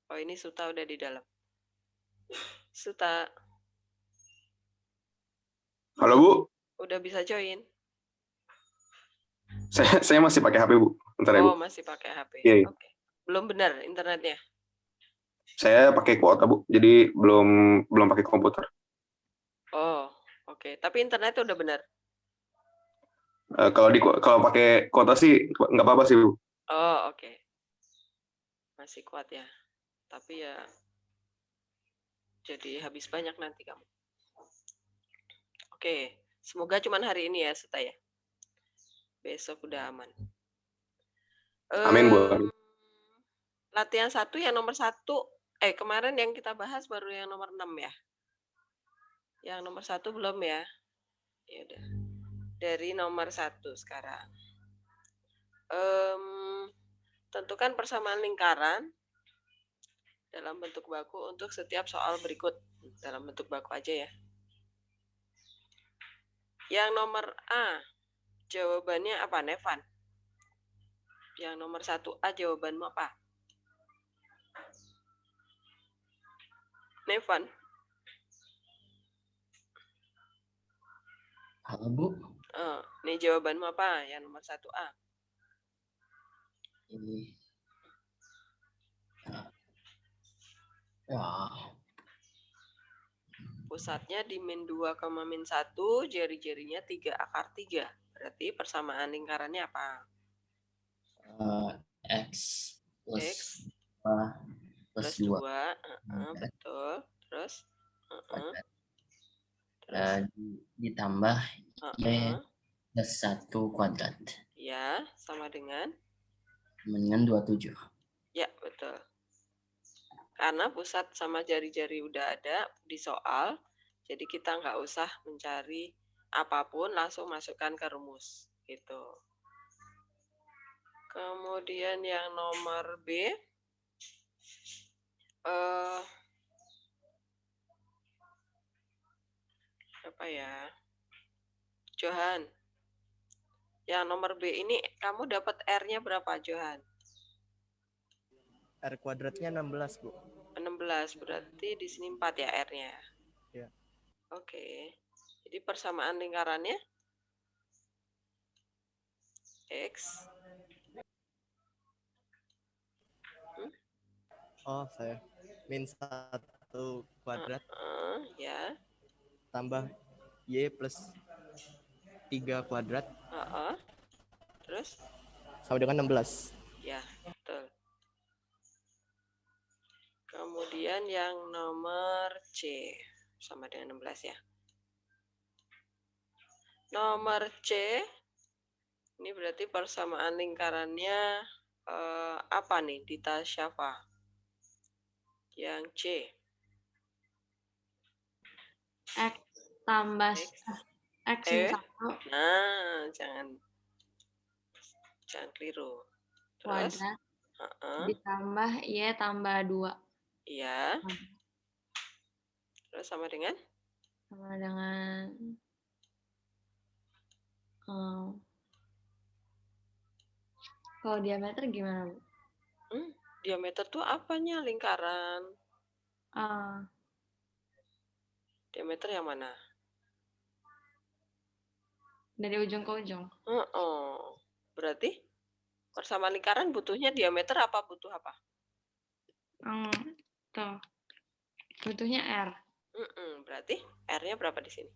Oh, ini Suta udah di dalam. Suta. Halo Bu, Udah bisa join? saya masih pakai HP Bu. Bentar ya Bu. Oh, masih pakai HP. Iya, iya. Oke. Belum benar internetnya? Saya pakai kuota Bu, jadi belum pakai komputer. Oh, oke. Tapi internetnya udah benar? Kalau pakai kuota sih nggak apa-apa sih Bu. Oh, oke. Masih kuat ya. Tapi ya jadi habis banyak nanti kamu. Oke. Semoga cuman hari ini ya, Suta ya. Besok udah aman. Amin Bu. Latihan 1 yang nomor 1. Kemarin yang kita bahas baru yang nomor 6 ya. Yang nomor 1 belum ya. Ya udah. Dari nomor 1 sekarang. Tentukan persamaan lingkaran dalam bentuk baku untuk setiap soal berikut. Dalam bentuk baku aja ya. Yang nomor A, jawabannya apa, Nevan? Yang nomor 1A jawabanmu apa? Nevan. Halo Bu. Nih jawabanmu apa? Yang nomor 1A. Ini. Ya. Pusatnya di min 2, min 1, jari-jarinya 3 akar 3. Berarti persamaan lingkarannya apa? X plus X 2 plus 2. Betul. Terus? Terus? Ditambah Y plus 1 kuadrat. Ya, sama dengan? Dengan 27. Ya, betul. Karena pusat sama jari-jari udah ada di soal, jadi kita nggak usah mencari apapun, langsung masukkan ke rumus. Gitu. Kemudian yang nomor B, apa ya? Johan. Yang nomor B ini kamu dapat R-nya berapa, Johan? R kuadratnya 16, Bu. 16, berarti di sini 4 ya R-nya. Ya. Oke. Jadi persamaan lingkarannya X. Oh, saya. Min 1 kuadrat. Ya. Tambah Y plus 3 kuadrat. Terus? Sama dengan 16. Ya, betul. Kemudian yang nomor C. Sama dengan 16 ya. Nomor C. Ini berarti persamaan lingkarannya apa nih? Dita Syafa. Yang C. X tambah X min 1. Nah, jangan keliru. Terus? Kuadrat. Ditambah Y tambah 2. Iya. Terus sama dengan? Sama dengan kalau diameter gimana, Bu? Diameter tuh apanya? Lingkaran. Diameter yang mana? Dari ujung ke ujung. Berarti persamaan lingkaran butuhnya diameter apa butuh apa? Tuh. Butuhnya R. Berarti R-nya berapa di sini?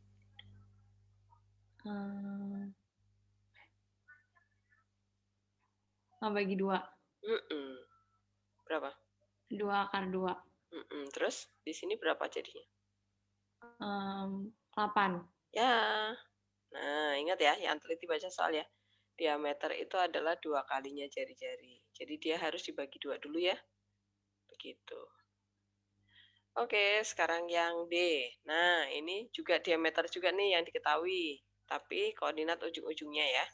Bagi 2. Berapa? 2 akar 2. Terus di sini berapa jadinya? 8. Ya. Nah, ingat ya, yang teliti baca soal ya. Diameter itu adalah 2 kalinya jari-jari. Jadi dia harus dibagi 2 dulu ya. Begitu. Oke, sekarang yang D. Nah, ini juga diameter juga nih yang diketahui. Tapi koordinat ujung-ujungnya ya.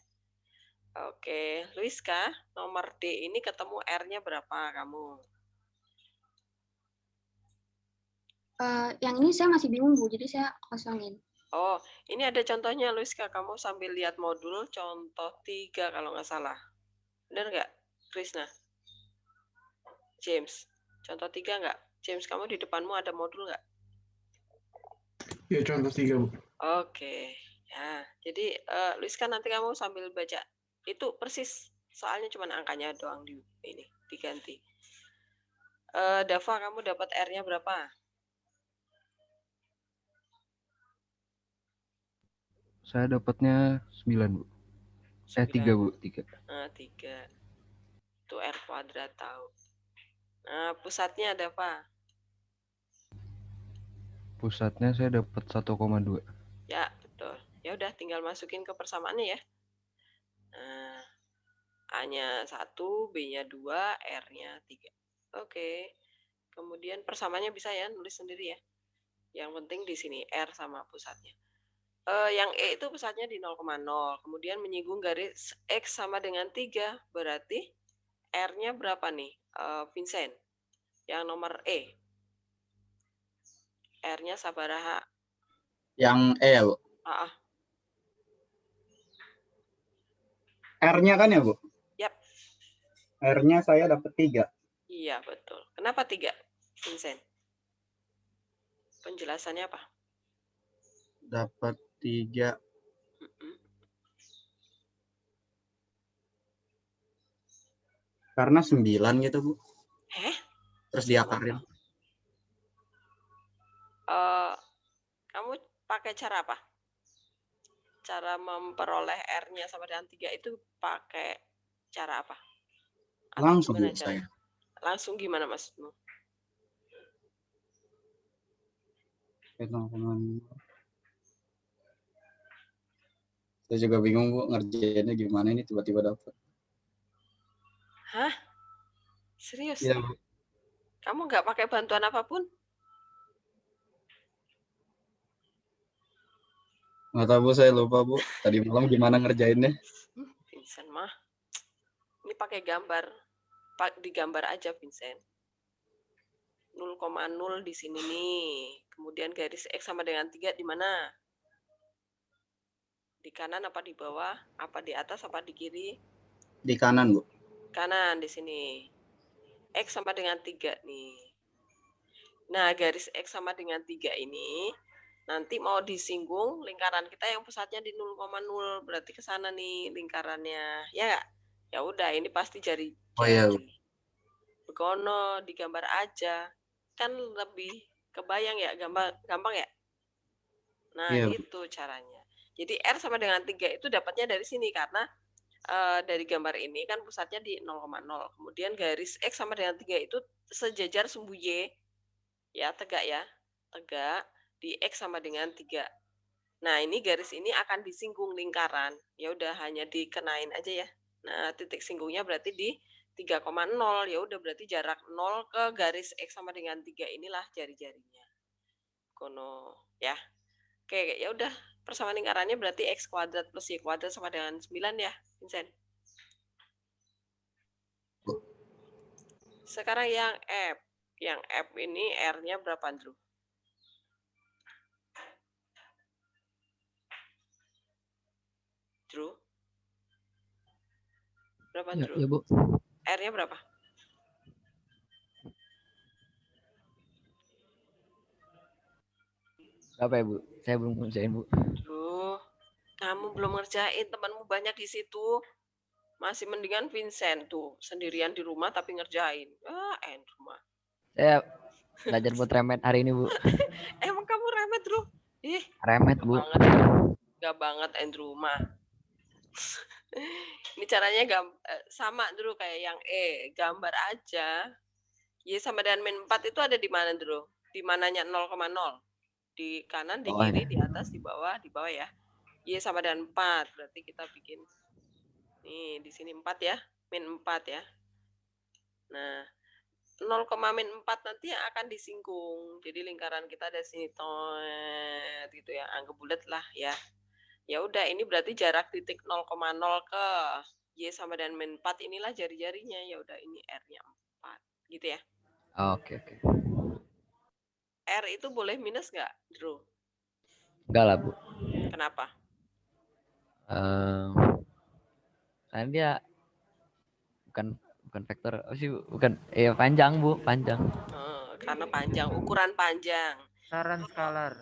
Oke, Luiska, nomor D ini ketemu R-nya berapa kamu? Yang ini saya masih bingung, Bu. Jadi saya kosongin. Oh, ini ada contohnya, Luiska. Kamu sambil lihat modul contoh 3 kalau nggak salah. Benar nggak, Krisna? James, Contoh 3 nggak? James, kamu di depanmu ada modul nggak? Ya, contoh 3, Bu. Oke. Ya, jadi Luis kan nanti kamu sambil baca. Itu persis. Soalnya cuma angkanya doang ini diganti. Dava, kamu dapat R-nya berapa? Saya dapatnya 9, Bu. 3, 9. Bu. 3. 3. Itu R kuadrat tahu. Nah, pusatnya ada apa? Pusatnya saya dapat 1,2. Ya, betul. Ya udah tinggal masukin ke persamaannya ya. Nah, A-nya 1, B-nya 2, R-nya 3. Oke. Kemudian persamaannya bisa ya, nulis sendiri ya. Yang penting di sini R sama pusatnya. Yang E itu pusatnya di 0,0. Kemudian menyinggung garis X sama dengan 3. Berarti R-nya berapa nih, Vincent? Yang nomor E. R-nya sabaraha? Yang E ya, Bu? R-nya kan ya, Bu? Yap. R-nya saya dapat 3. Iya, betul. Kenapa 3, Vincent? Penjelasannya apa? Dapat 3. Karena 9 gitu, Bu. Terus diakarin. Kamu pakai cara apa? Cara memperoleh R-nya sama dengan 3 itu pakai cara apa? Langsung, Bu, saya. Langsung gimana maksudmu? Saya juga bingung, Bu, ngerjainnya gimana ini tiba-tiba dapat. Hah? Serius? Iya, Bu. Kamu nggak pakai bantuan apapun? Nggak tahu, Bu, saya lupa, Bu. Tadi malam gimana ngerjainnya? Vincent mah. Ini pakai gambar. Digambar aja, Vincent. 0,0 di sini nih. Kemudian garis X sama dengan 3 di mana? Di kanan apa di bawah? Apa di atas apa di kiri? Di kanan, Bu. Kanan di sini. X sama dengan 3 nih. Nah, garis X sama dengan 3 ini nanti mau disinggung lingkaran kita yang pusatnya di 0,0. Berarti ke sana nih lingkarannya. Ya nggak? Ya udah, ini pasti jari. Oh iya, Bu. Begono, digambar aja. Kan lebih kebayang ya, gampang ya? Nah, Iya, gitu caranya. Jadi R sama dengan 3 itu dapatnya dari sini karena dari gambar ini kan pusatnya di 0,0. Kemudian garis X sama dengan 3 itu sejajar sumbu Y. Ya, tegak ya. Tegak di X sama dengan 3. Nah, ini garis ini akan disinggung lingkaran. Ya udah, hanya dikenain aja ya. Nah, titik singgungnya berarti di 3,0. Ya udah, berarti jarak 0 ke garis X sama dengan 3 inilah jari-jarinya. Kono, ya. Oke, ya udah. Persamaan lingkarannya berarti X kuadrat plus Y kuadrat sama dengan 9 ya, Vincent. Sekarang yang F. Yang F ini R-nya berapa, Andrew? Drew? Berapa, Drew? Ya, Bu. R-nya berapa? Berapa ya, Bu? Saya belum ngerjain, Bu. Duh, kamu belum ngerjain, temanmu banyak di situ. Masih mendingan Vincent tuh, sendirian di rumah tapi ngerjain. Andrew mah. Saya belajar buat remet hari ini, Bu. Emang kamu remet, Drew? Remet, Bu. Gak banget, Andrew mah. Ini caranya sama, Drew, kayak yang E. Gambar aja. Y sama dengan min 4 itu ada di mana, Drew? Di mananya 0,0? Di kanan, di kiri, di atas, di bawah ya. Y sama dengan 4. Berarti kita bikin nih di sini 4 ya. Min 4 ya. Nah, 0, min 4 nanti yang akan disinggung. Jadi lingkaran kita ada sini gitu ya. Anggap bulat lah ya. Ya udah, ini berarti jarak titik 0,0 ke Y sama dengan min 4 inilah jari-jarinya. Ya udah, ini R-nya 4. Gitu ya. Oke. R itu boleh minus nggak, Drew? Enggak lah, Bu. Kenapa? Karena dia Bukan vektor. Oh sih, bukan. Panjang, Bu. Panjang. Karena panjang, ukuran panjang. Saran skalar.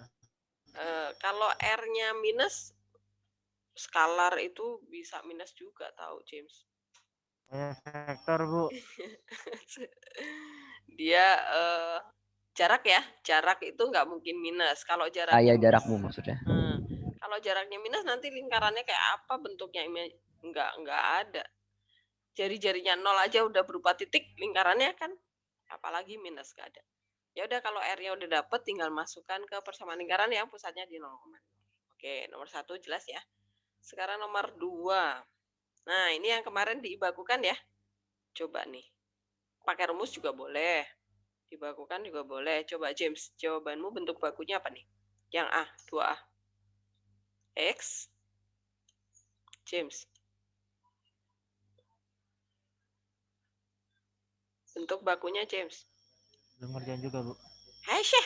Kalau R-nya minus, skalar itu bisa minus juga tahu, James. Vektor, Bu. Dia jarak ya, jarak itu nggak mungkin minus. Kalau jaraknya Ya minus, jarak, Bu, maksudnya. kalau jaraknya minus nanti lingkarannya kayak apa bentuknya? Nggak ada. Jari-jarinya 0 aja udah berupa titik, lingkarannya kan apalagi minus nggak ada. Ya udah kalau R-nya udah dapet tinggal masukkan ke persamaan lingkaran yang pusatnya di 0,0. Oke, nomor 1 jelas ya. Sekarang nomor 2. Nah, ini yang kemarin diibakukan ya. Coba nih. Pakai rumus juga boleh. Dibakukan juga boleh. Coba James, jawabanmu bentuk bakunya apa nih? Yang A, 2A. X. James. Bentuk bakunya James. Belum ngerjain juga, Bu. Aisyah.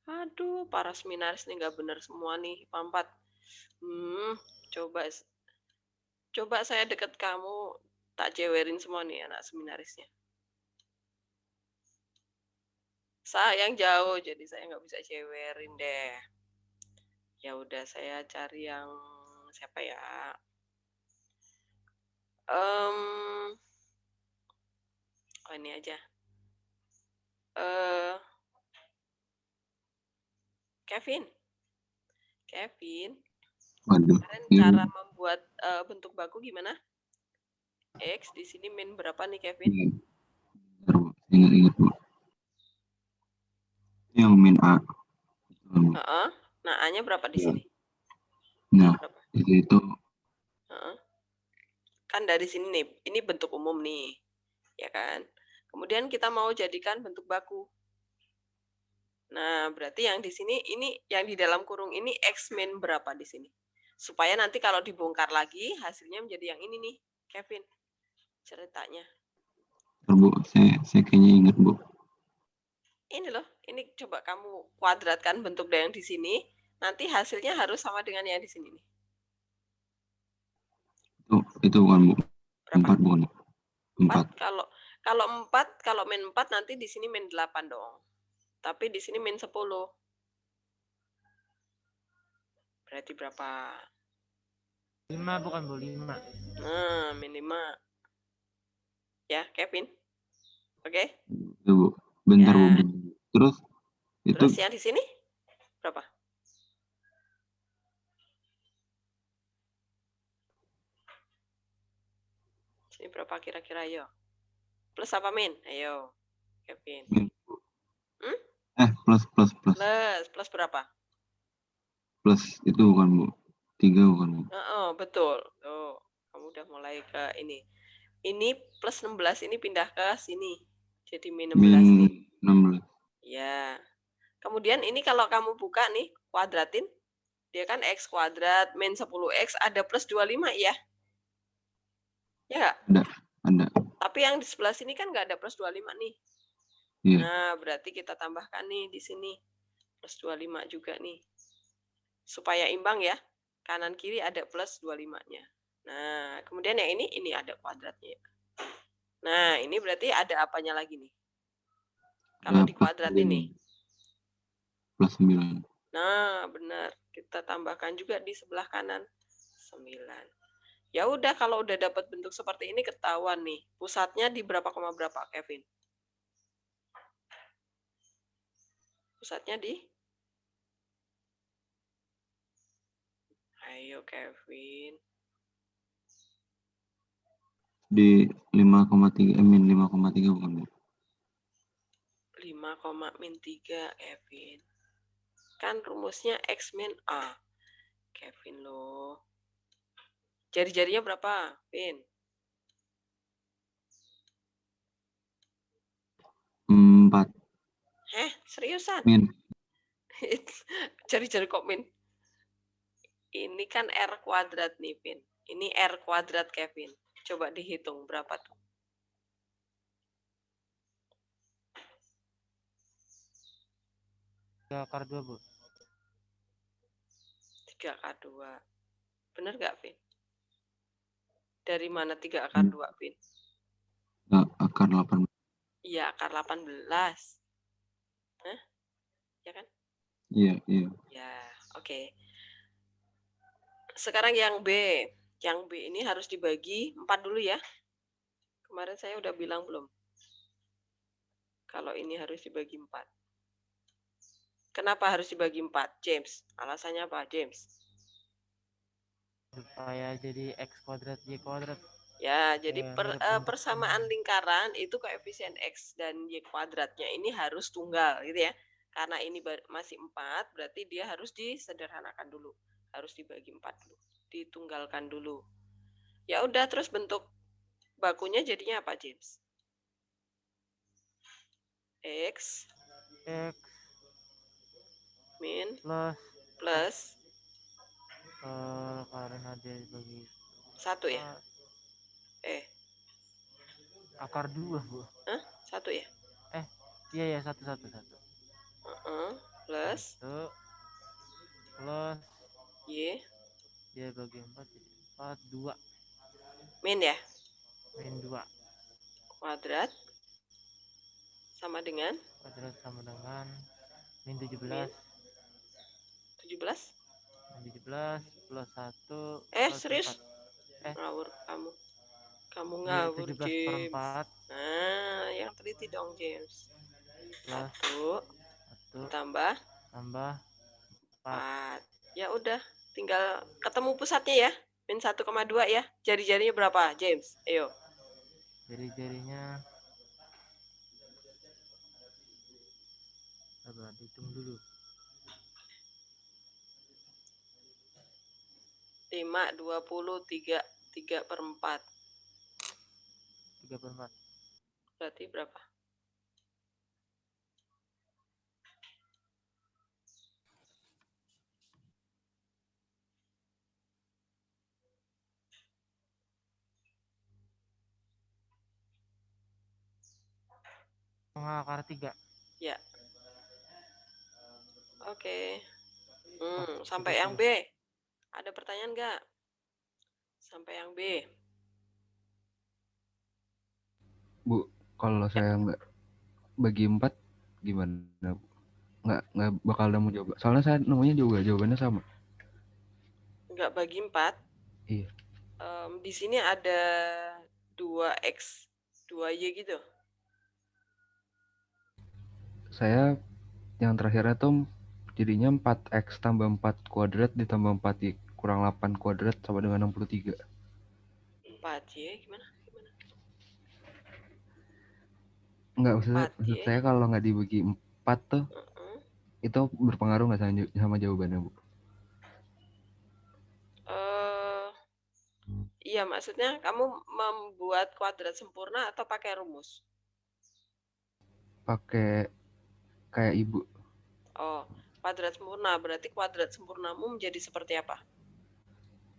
Aduh, para seminaris nih nggak bener semua nih, Pampat. Coba saya deket kamu, tak cewerin semua nih anak seminarisnya. Sayang jauh, jadi saya nggak bisa cewerin deh. Ya udah, saya cari yang siapa ya? Oh ini aja. Kevin. Waduh. Kemarin cara membuat bentuk baku gimana? X di sini min berapa nih, Kevin? Ingat, Bu. Yang min A. Nah, A-nya berapa di sini? Nah, berapa? itu. Kan dari sini nih, ini bentuk umum nih, ya kan? Kemudian kita mau jadikan bentuk baku. Nah, berarti yang di sini, ini yang di dalam kurung ini X min berapa di sini? Supaya nanti kalau dibongkar lagi, hasilnya menjadi yang ini nih, Kevin. Ceritanya. Bu, saya kayaknya ingat, Bu. Ini loh, ini coba kamu kuadratkan bentuk yang di sini, nanti hasilnya harus sama dengan yang di sini nih. Itu bukan, Bu. Berapa? 4 bukan. 4. Kalau min 4 nanti di sini min 8 dong. Tapi di sini min 10. Berarti berapa? 5 bukan, Bu, 5. Nah, min 5. Ya, Kevin. Oke? Itu, Bu. Bentar, ya. Bu. Terus yang di sini berapa? Sini berapa kira-kira, ayo? Plus apa min? Ayo, Kevin. Plus. Plus berapa? Plus itu bukan, Bu. 3 bukan, Bu. Betul. Tuh, kamu udah mulai ke ini. Ini plus 16 ini pindah ke sini. Jadi min 16 nih. 16. Ya. Kemudian ini kalau kamu buka nih, kuadratin. Dia kan X kuadrat min 10X ada plus 25 ya? Ya nggak? Ada. Tapi yang di sebelah sini kan nggak ada plus 25 nih. Iya. Nah, berarti kita tambahkan nih di sini. Plus 25 juga nih. Supaya imbang ya. Kanan kiri ada plus 25-nya. Nah, kemudian yang ini ada kuadratnya. Nah, ini berarti ada apanya lagi nih? Kalau di kuadrat ini. Plus 9. Nah, benar. Kita tambahkan juga di sebelah kanan. 9. Ya udah, kalau udah dapat bentuk seperti ini ketahuan nih. Pusatnya di berapa koma berapa, Kevin? Pusatnya di? Ayo, Kevin. Di 5,3 min 5,3 bukan, Bu? 5,-3, Kevin. Kan rumusnya X min A. Kevin loh. Jari-jarinya berapa, Vin? 4. Seriusan? Min. Jari-jari kok min? Ini kan R kuadrat nih, Vin. Ini R kuadrat, Kevin. Coba dihitung berapa tuh? akar 2, Bu. 3 akar 2. Bener nggak, Vin? Dari mana 3 akar 2, Vin? akar 18. Iya, akar 18. Hah? Ya kan? Iya, iya. Ya, oke. Sekarang yang B. Yang B ini harus dibagi 4 dulu ya. Kemarin saya udah bilang belum? Kalau ini harus dibagi 4. Kenapa harus dibagi 4, James? Alasannya apa, James? Supaya jadi X kuadrat Y kuadrat. Ya, jadi mirip bentuknya. persamaan lingkaran itu koefisien X dan Y kuadratnya ini harus tunggal gitu ya. Karena ini masih 4, berarti dia harus disederhanakan dulu. Harus dibagi 4 dulu. Ditunggalkan dulu. Ya udah, terus bentuk bakunya jadinya apa, James? X min plus karena dia dibagi 1 ya? akar 2, Bu. Hah? 1 ya? Iya, 1. Plus 1 plus Y bagi 4 jadi 4, 2. min ya? Min 2. Kuadrat sama dengan? Kuadrat sama dengan min 17. Min 17? Min 17 plus 1 plus Serius? 4. Ngawur kamu. Kamu Iya, ngawur, 17 per James. 4. Nah, yang teliti dong, James. Plus 1 tambah 4. Ya udah, tinggal ketemu pusatnya ya. Min 1,2 ya. Jari-jarinya berapa, James? Ayo. Jari-jarinya Sabar, hitung dulu. 5, 20, 3/4. 3/4. Berarti berapa? Akar 3. Ya. Oke. Sampai yang B. Ada pertanyaan nggak? Sampai yang B. Bu, kalau saya nggak bagi 4 gimana, Bu? Nggak bakal nemu jawaban. Soalnya saya nemunya juga jawabannya sama. Nggak bagi 4? Iya. Di sini ada 2X, 2Y gitu. Saya yang terakhirnya tuh jadinya 4X tambah 4 kuadrat ditambah 4Y kurang 8 kuadrat sama dengan 63. 4Y gimana? Enggak, maksud saya kalau nggak dibagi 4 tuh itu berpengaruh nggak sama jawabannya, Bu? Iya, maksudnya kamu membuat kuadrat sempurna atau pakai rumus? Pakai kayak Ibu. Oh, kuadrat sempurna. Berarti kuadrat sempurnamu menjadi seperti apa?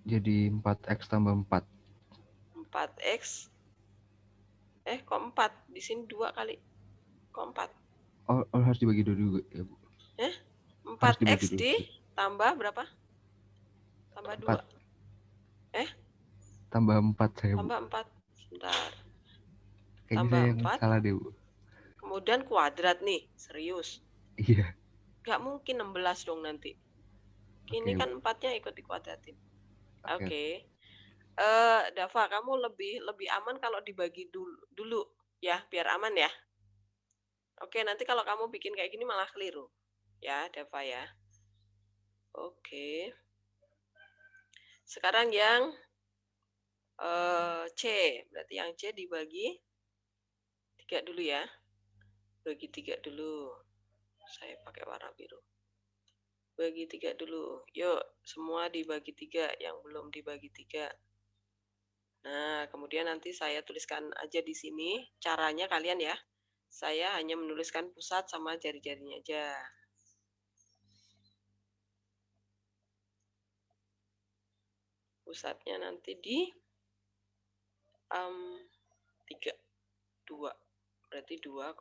Jadi 4X tambah 4. 4X. Kok 4? Di sini 2 kali. Kok 4? Oh, harus dibagi 2 juga ya, Bu? 4X ditambah berapa? Tambah 2. Tambah 4 saya, Bu. Tambah 4. Sebentar. Kayaknya tambah saya 4. Salah deh, Bu. Kemudian kuadrat nih. Serius. Iya. Nggak mungkin 16 dong nanti. Ini kan 4-nya ikut dikuadratin. Oke. Dava, kamu lebih aman kalau dibagi dulu ya, biar aman ya. Oke, nanti kalau kamu bikin kayak gini malah keliru. Ya, Dava ya. Oke. Sekarang yang C. Berarti yang C dibagi 3 dulu ya. Bagi 3 dulu. Saya pakai warna biru. Bagi 3 dulu. Yuk, semua dibagi 3. Yang belum dibagi 3. Nah, kemudian nanti saya tuliskan aja di sini caranya kalian ya. Saya hanya menuliskan pusat sama jari-jarinya aja. Pusatnya nanti di 3. 2. Berarti 2,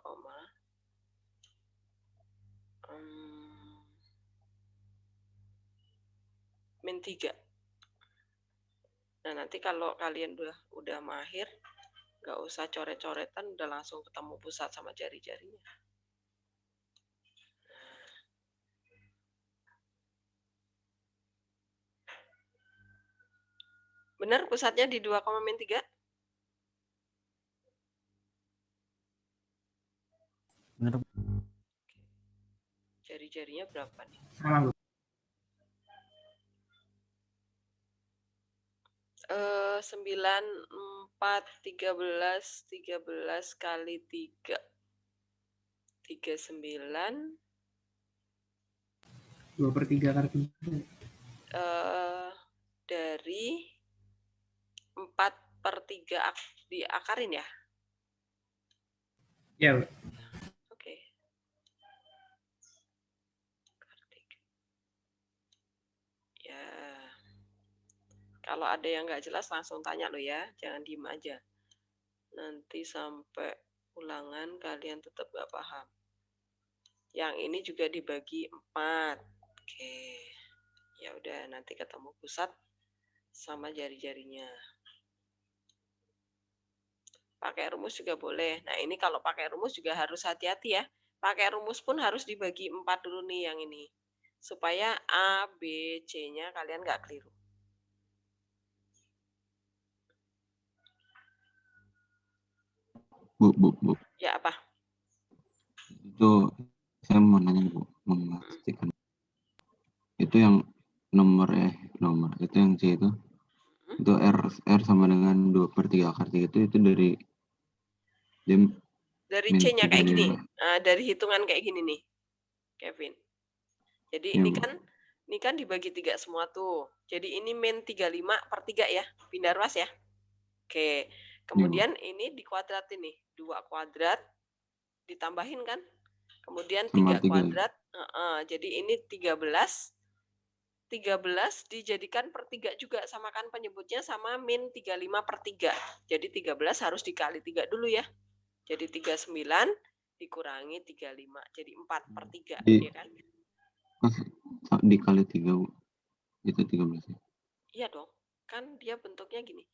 min 3. Nah, nanti kalau kalian udah mahir, Nggak usah coret-coretan, udah langsung ketemu pusat sama jari-jarinya. Benar pusatnya di 2,-3? Bener. Jari-jarinya berapa nih? Sama, Bu. 9, 4, 13 kali 3. 39. 2/3 kali 3. Dari 4/3 diakarin ya? Ya, Bu. Oke. Ya. Kalau ada yang nggak jelas langsung tanya lo ya, jangan diem aja. Nanti sampai ulangan kalian tetap nggak paham. Yang ini juga dibagi 4. Oke. Ya udah, nanti ketemu pusat sama jari-jarinya. Pakai rumus juga boleh. Nah, ini kalau pakai rumus juga harus hati-hati ya. Pakai rumus pun harus dibagi 4 dulu nih yang ini. Supaya A, B, C-nya kalian nggak keliru. Bu. Ya, apa? Itu saya mau nanya, Bu, memastikan. Itu yang nomor itu yang C itu R sama dengan 2/3 akar 3 itu dari dari C-nya kayak gini. Dari hitungan kayak gini nih, Kevin. Jadi Ya, ini kan dibagi 3 semua tuh. Jadi ini min 35/3 ya, pindah ruas ya. Oke. Kemudian ini dikuadratin nih, 2 kuadrat ditambahin kan. Kemudian 3 kuadrat. Jadi ini 13 dijadikan per 3 juga, samakan penyebutnya sama min 35/3. Jadi 13 harus dikali 3 dulu ya. Jadi 39 dikurangi 35. Jadi 4/3 ya kan? Dikali 3, Bu. Itu 13. Iya dong. Kan dia bentuknya gini.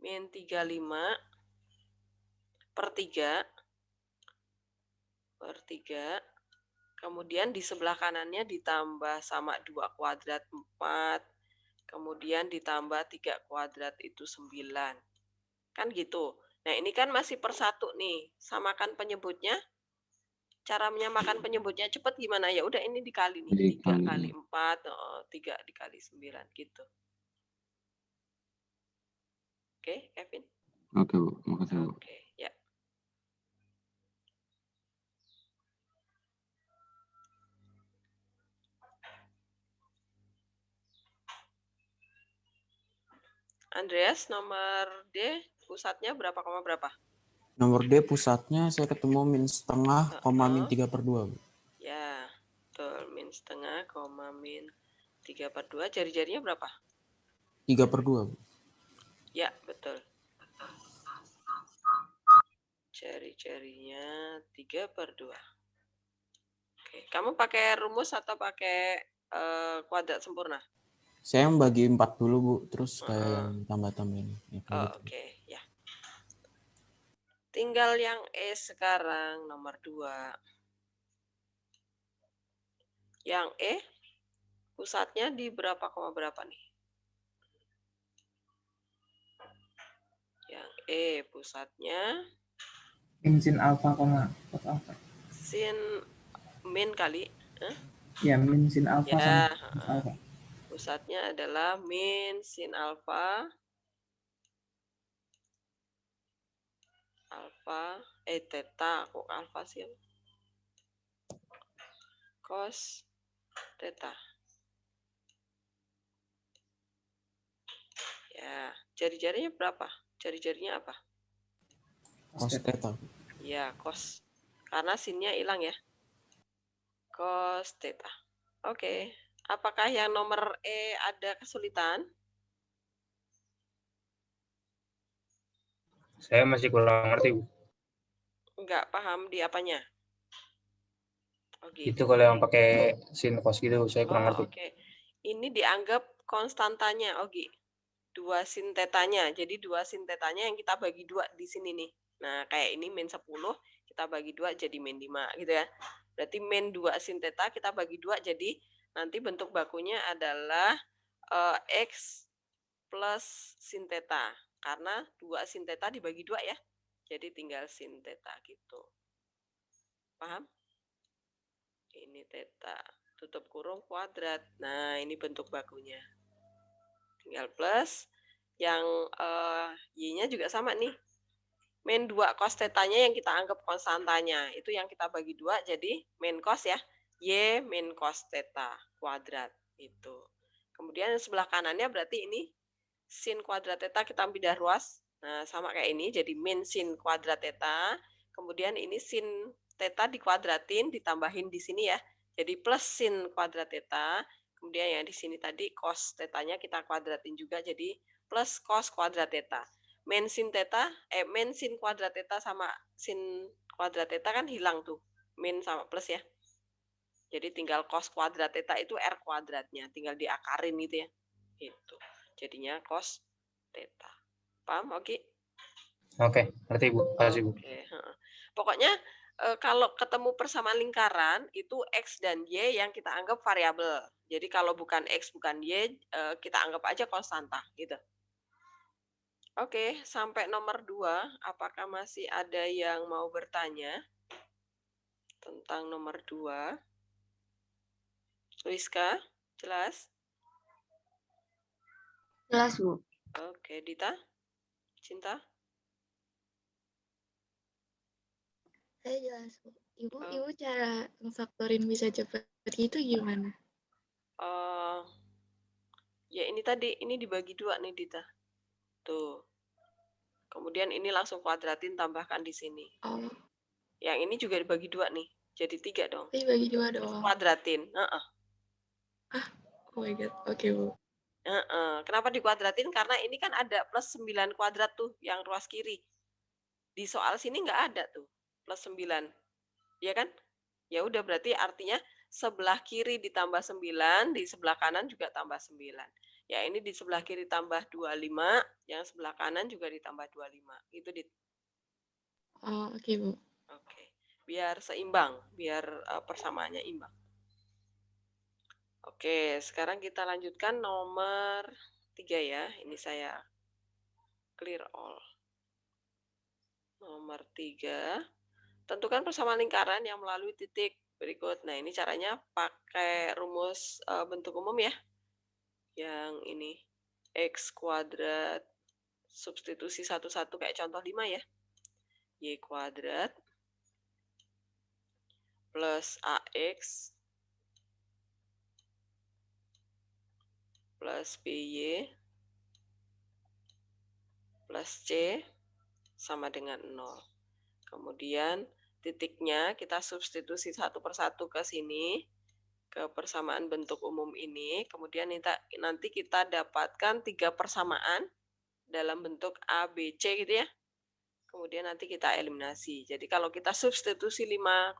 Min 35/3 kemudian di sebelah kanannya ditambah sama 2 kuadrat 4, kemudian ditambah 3 kuadrat itu 9. Kan gitu. Nah, ini kan masih per 1 nih. Samakan penyebutnya. Cara menyamakan penyebutnya cepat gimana? Ya udah ini dikali nih. 3 kali 4, 3 dikali 9 gitu. Oke, Kevin? Oke, Bu. Makasih, Bu. Oke, ya. Andreas, nomor D, pusatnya berapa, berapa? Nomor D pusatnya saya ketemu min setengah, min 3/2. Bu. Ya, betul. Min setengah, min 3/2. Jari-jarinya berapa? 3/2. Bu. Ya, betul. Jari-jarinya 3/2. Oke, kamu pakai rumus atau pakai kuadrat sempurna? Saya membagi 4 dulu, Bu. Terus kayak yang tambah-tambahin. Ya, Oke, ya. Tinggal yang E sekarang, nomor 2. Yang E, pusatnya di berapa, berapa nih? Yang E, pusatnya Min sin alfa, cos alfa. Min kali. Ya, min sin alfa ya, sama cos alfa. Pusatnya adalah min sin alfa. Theta. Kok alfa sih? Cos theta. Ya, jari-jarinya berapa? Jari-jarinya apa? Cos theta. Ya, cos. Karena sinnya hilang ya. Cos theta. Oke. Apakah yang nomor E ada kesulitan? Saya masih kurang ngerti, Bu. Enggak paham di apanya? Gitu. Itu kalau yang pakai sin cos gitu, saya kurang ngerti. Oke. Ini dianggap konstantanya, Ogi. 2 sin tetanya. Jadi 2 sin tetanya yang kita bagi 2 di sini nih. Nah, kayak ini min 10, kita bagi 2 jadi min 5 gitu ya. Berarti min 2 sin teta kita bagi 2 jadi nanti bentuk bakunya adalah X plus sin teta. Karena 2 sin teta dibagi 2 ya. Jadi tinggal sin teta gitu. Paham? Ini teta. Tutup kurung kuadrat. Nah, ini bentuk bakunya. Tinggal plus. Yang Y-nya juga sama nih. Min 2 cos tetanya yang kita anggap konstantanya. Itu yang kita bagi 2 jadi min cos ya. Y min cos teta kuadrat. Itu. Kemudian sebelah kanannya berarti ini sin kuadrat teta kita pindah ruas. Nah, sama kayak ini jadi min sin kuadrat teta. Kemudian ini sin teta dikuadratin ditambahin di sini ya. Jadi plus sin kuadrat teta. Kemudian yang di sini tadi cos tetanya kita kuadratin juga jadi plus cos kuadrat teta. Min sin teta, min sin kuadrat teta sama sin kuadrat teta kan hilang tuh. Min sama plus ya. Jadi tinggal cos kuadrat teta itu R kuadratnya. Tinggal diakarin gitu ya. Itu. Jadinya cos teta. Paham? Oke? Oke, ngerti Bu. Kasih Bu. Oke. Pokoknya kalau ketemu persamaan lingkaran, itu X dan Y yang kita anggap variabel. Jadi kalau bukan X, bukan Y, kita anggap aja konstanta. Gitu. Oke, sampai nomor 2, apakah masih ada yang mau bertanya tentang nomor 2? Luiska, jelas? Jelas, Bu. Oke, Dita? Cinta? Saya jelas, Bu. Ibu cara ngefaktorin bisa cepat gitu gimana? Ya ini tadi, ini dibagi 2 nih, Dita. Tuh. Kemudian ini langsung kuadratin, tambahkan di sini. Oh. Yang ini juga dibagi 2 nih. Jadi 3 dong. Dibagi 2 doang. Kuadratin. Oh my God. Oke, Bu. Kenapa dikuadratin? Karena ini kan ada plus 9 kuadrat tuh yang ruas kiri. Di soal sini nggak ada tuh plus 9. Iya kan? Ya udah berarti artinya sebelah kiri ditambah 9, di sebelah kanan juga tambah 9. Ya ini di sebelah kiri tambah 25, yang sebelah kanan juga ditambah 25. Itu Oh, oke, Bu. Oke. Biar seimbang, biar persamaannya imbang. Oke, sekarang kita lanjutkan nomor 3 ya. Ini saya clear all. Nomor 3. Tentukan persamaan lingkaran yang melalui titik berikut. Nah, ini caranya pakai rumus bentuk umum ya. Yang ini X kuadrat, substitusi satu-satu kayak contoh 5 ya. Y kuadrat plus AX plus BY plus C sama dengan 0. Kemudian titiknya kita substitusi satu persatu ke sini, ke persamaan bentuk umum ini. Kemudian nanti kita dapatkan 3 persamaan dalam bentuk A, B, C gitu ya. Kemudian nanti kita eliminasi. Jadi kalau kita substitusi 5,5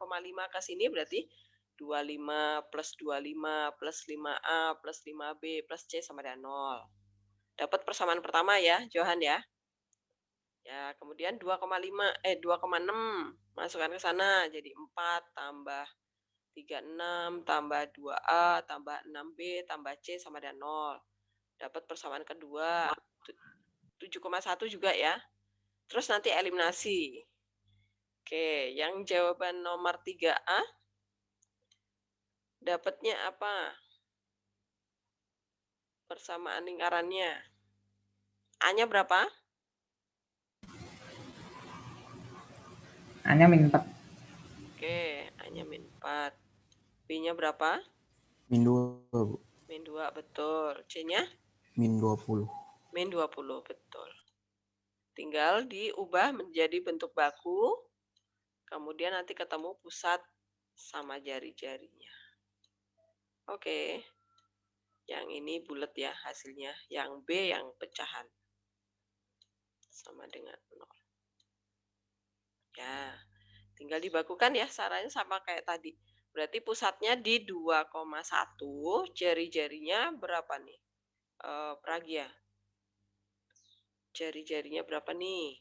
ke sini berarti 25 plus 25 plus 5A plus 5B plus C sama dengan 0. Dapat persamaan pertama ya, Johan ya. Ya, kemudian 2,6 masukkan ke sana jadi 4 tambah 36 tambah 2A tambah 6B tambah C sama dengan 0. Dapat persamaan kedua 7,1 juga ya. Terus nanti eliminasi. Oke, yang jawaban nomor 3A dapatnya apa? Persamaan lingkarannya. A-nya berapa? A-nya min 4. Oke, A-nya min 4. B-nya berapa? Min 2, Bu. Min 2, betul. C-nya? Min 20. Min 20, betul. Tinggal diubah menjadi bentuk baku. Kemudian nanti ketemu pusat sama jari-jarinya. Oke. Yang ini bulat ya hasilnya. Yang B yang pecahan. Sama dengan 0. Ya, tinggal dibakukan ya. Caranya sama kayak tadi. Berarti pusatnya di 2,1. Jari-jarinya berapa nih? Pragia. Jari-jarinya berapa nih?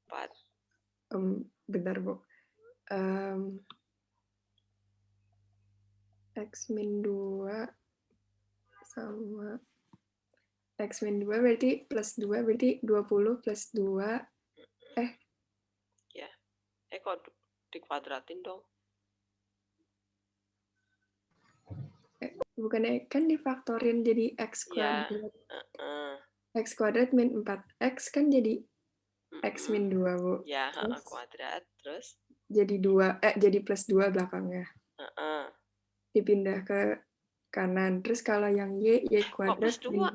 4. Bentar, Bu. X min 2 sama X min 2 berarti plus 2 berarti 20 plus 2. Ya. Kok dikuadratin dong? Bukannya kan difaktorin jadi X Ya. kuadrat. X kuadrat min 4X kan jadi X min 2, Bu. Ya, Terus kuadrat. Terus? jadi jadi plus 2 belakangnya. Dipindah ke kanan. Terus kalau yang Y kuadrat. Kok plus 2?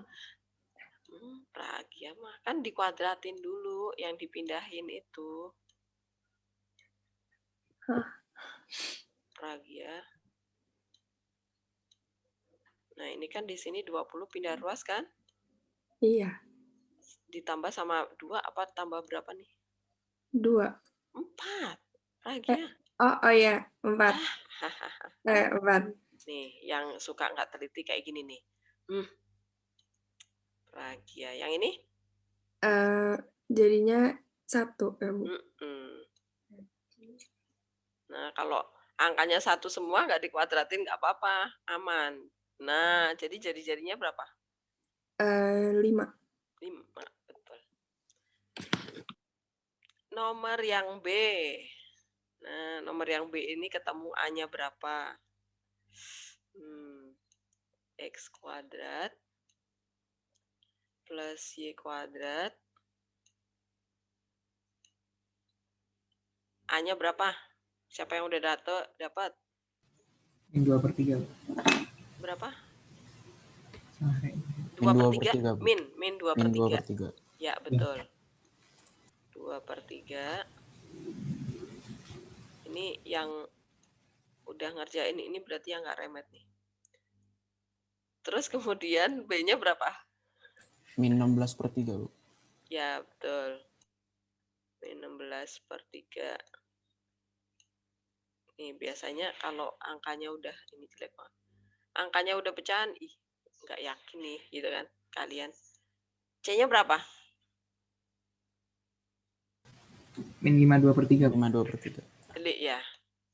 Pragia mah kan dikuadratin dulu yang dipindahin itu. Pragia. Nah, ini kan di sini 20 pindah ruas kan? Iya. Ditambah sama 2 apa tambah berapa nih? 2. 4. Pragia. Oh ya, 4. 4. Nih, yang suka nggak teliti kayak gini nih. Pragia. Yang ini? Jadinya 1 ya, Bu. Nah, kalau angkanya 1 semua nggak dikuadratin nggak apa-apa, aman. Nah, jadi jari-jarinya berapa? 5. 5, betul. Nomor yang B. Nah, nomor yang B ini ketemu A-nya berapa? X kuadrat plus Y kuadrat. A-nya berapa? Siapa yang udah dapat? Min 2/3. Berapa? 2/3. Min 2/3. Ya, betul. 2/3. Ini yang udah ngerjain ini berarti yang nggak remet nih. Terus kemudian B-nya berapa? Min 16/3, Bu. Ya, betul. Min 16/3. Nih, biasanya kalau angkanya udah ini jelek banget. Angkanya udah pecahan, nggak yakin nih, gitu kan, kalian. C-nya berapa? Min 52/3. 52/3. Delik ya.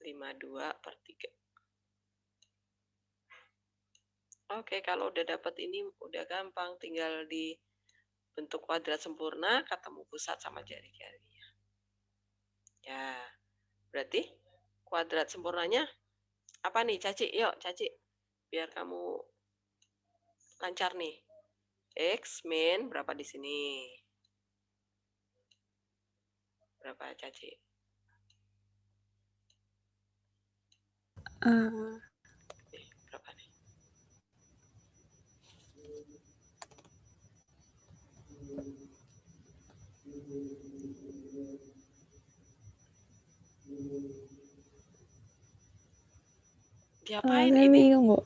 52/3. Oke, kalau udah dapat ini udah gampang, tinggal dibentuk kuadrat sempurna, ketemu pusat sama jari-jarinya. Ya, berarti kuadrat sempurnanya apa nih, Caci? Yuk, Caci. Biar kamu lancar nih. X min berapa di sini? Berapa, Caci? Berapa nih? Diapain Saya ini? bingung, Bu.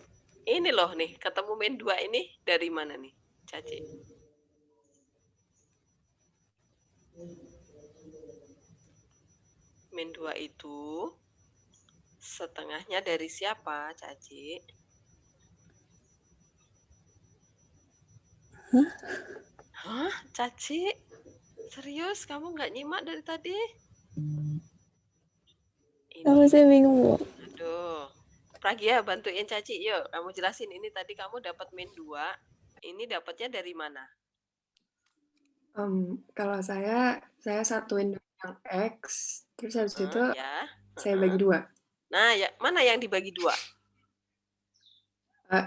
Ini loh nih, ketemu min 2 ini dari mana nih, Caci? Min 2 itu setengahnya dari siapa, Caci? Hah? Caci? Serius? Kamu nggak nyimak dari tadi? Apa saya bingung, Bu? Aduh. Pragia, bantuin Caci. Yuk, kamu jelasin. Ini tadi kamu dapat min 2. Ini dapatnya dari mana? Kalau saya satuin dulu yang X, terus habis itu Ya. saya bagi 2. Nah, ya, mana yang dibagi 2?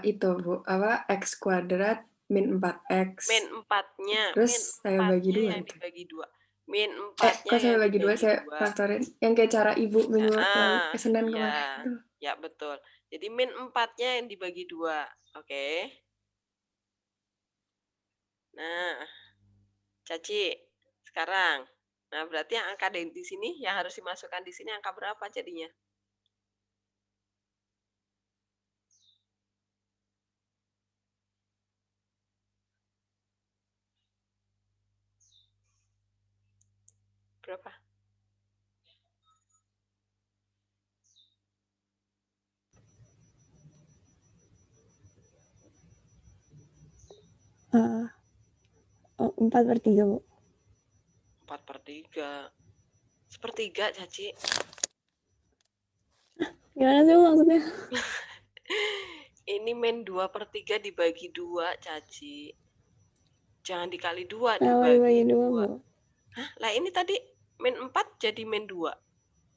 Itu, Bu. X kuadrat min 4X. Min 4-nya. Terus saya bagi 2 yang itu. dibagi 2. Min 4-nya Kok saya yang bagi 2, saya faktorin. Yang kayak cara Ibu minggu lalu, Senin kemarin itu. Ya, betul. Jadi min 4-nya yang dibagi 2. Oke. Nah, Caci, sekarang. Nah, berarti yang angka di sini, yang harus dimasukkan di sini angka berapa jadinya? Berapa? 4/3, Bu. 4/3. Sepertiga, Caci. Gimana sih, Bu, maksudnya? Ini min 2/3 dibagi 2, Caci. Jangan dikali 2, Kenapa dibagi dibagi 2, 2. Bu? Hah? Lah ini tadi min 4 jadi min 2.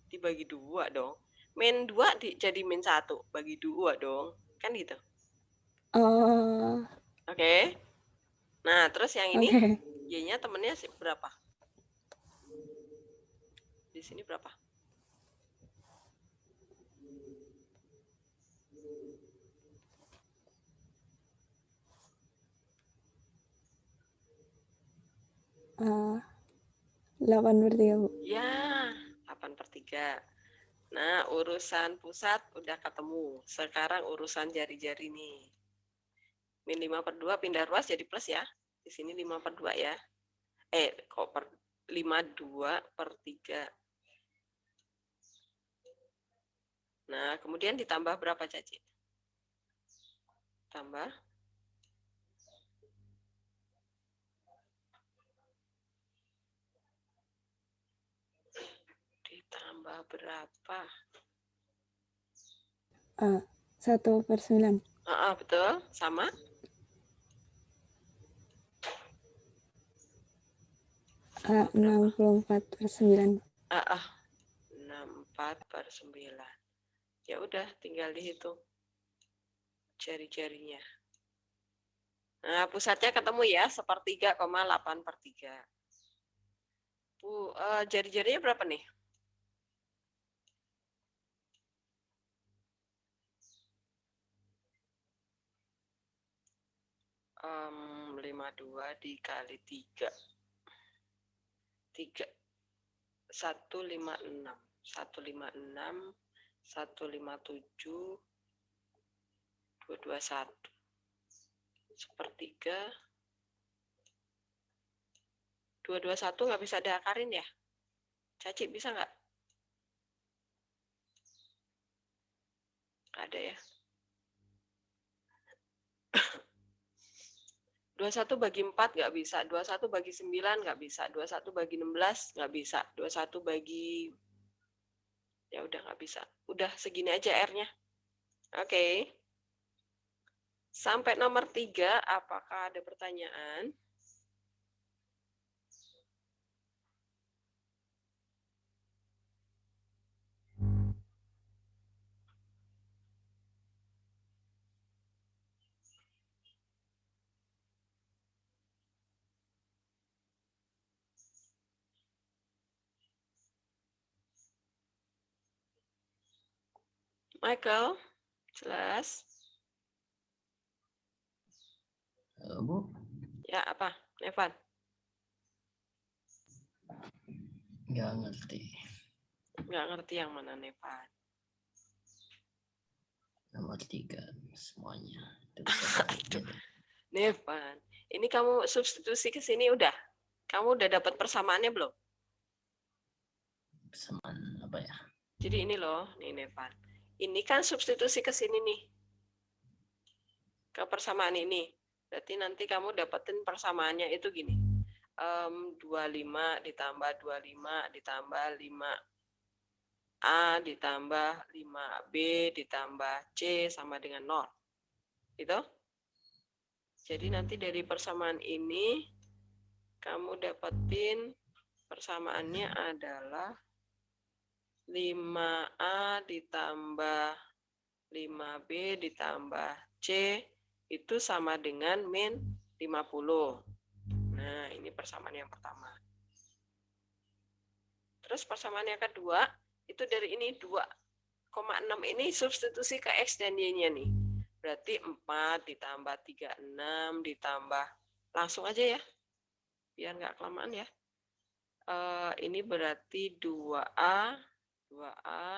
Dibagi 2 dong. Min 2 jadi min 1. Bagi 2 dong. Kan gitu. Oh, Oke. Nah, terus yang ini, oke. Y-nya temennya berapa? Di sini berapa? Ah, 8/3, Bu. Ya, 8/3. Nah, urusan pusat udah ketemu. Sekarang urusan jari-jari nih. Min 5/2 pindah ruas jadi plus ya. Di sini 5/2 ya. Kok 5/2/3. Nah, kemudian ditambah berapa, Caci? Tambah. Ditambah berapa? 1/9. Betul. Sama? Ah, 64/9. 64/9. Ya udah, tinggal dihitung jari-jarinya. Nah, pusatnya ketemu ya, 1/3,8/3. Bu, jari-jarinya berapa nih? Um, 52 dikali 3. 156. 156, 157, 221. 1/3. 221 nggak bisa diakarin ya? Caci bisa nggak? Nggak ada ya. 21 bagi 4 nggak bisa. 21 bagi 9 nggak bisa. 21 bagi 16 nggak bisa. 21 bagi... Ya udah nggak bisa. Udah segini aja R-nya. Oke. Sampai nomor 3, apakah ada pertanyaan? Michael, jelas? Bu? Ya, apa? Nevan? Nggak ngerti. Nggak ngerti yang mana, Nevan? Nomor 3 semuanya. Nevan, ini kamu substitusi ke sini udah? Kamu udah dapat persamaannya belum? Persamaan apa ya? Jadi ini loh, nih Nevan. Ini kan substitusi ke sini nih. Ke persamaan ini. Berarti nanti kamu dapetin persamaannya itu gini. 25 ditambah 25 ditambah 5A ditambah 5B ditambah C sama dengan 0. Gitu? Jadi nanti dari persamaan ini kamu dapetin persamaannya adalah 5A ditambah 5B ditambah C itu sama dengan min 50. Nah, ini persamaan yang pertama. Terus persamaan yang kedua, itu dari ini 2,6 ini substitusi ke X dan Y-nya nih. Berarti 4 ditambah 36 ditambah, langsung aja ya, biar nggak kelamaan ya. Ini berarti 2A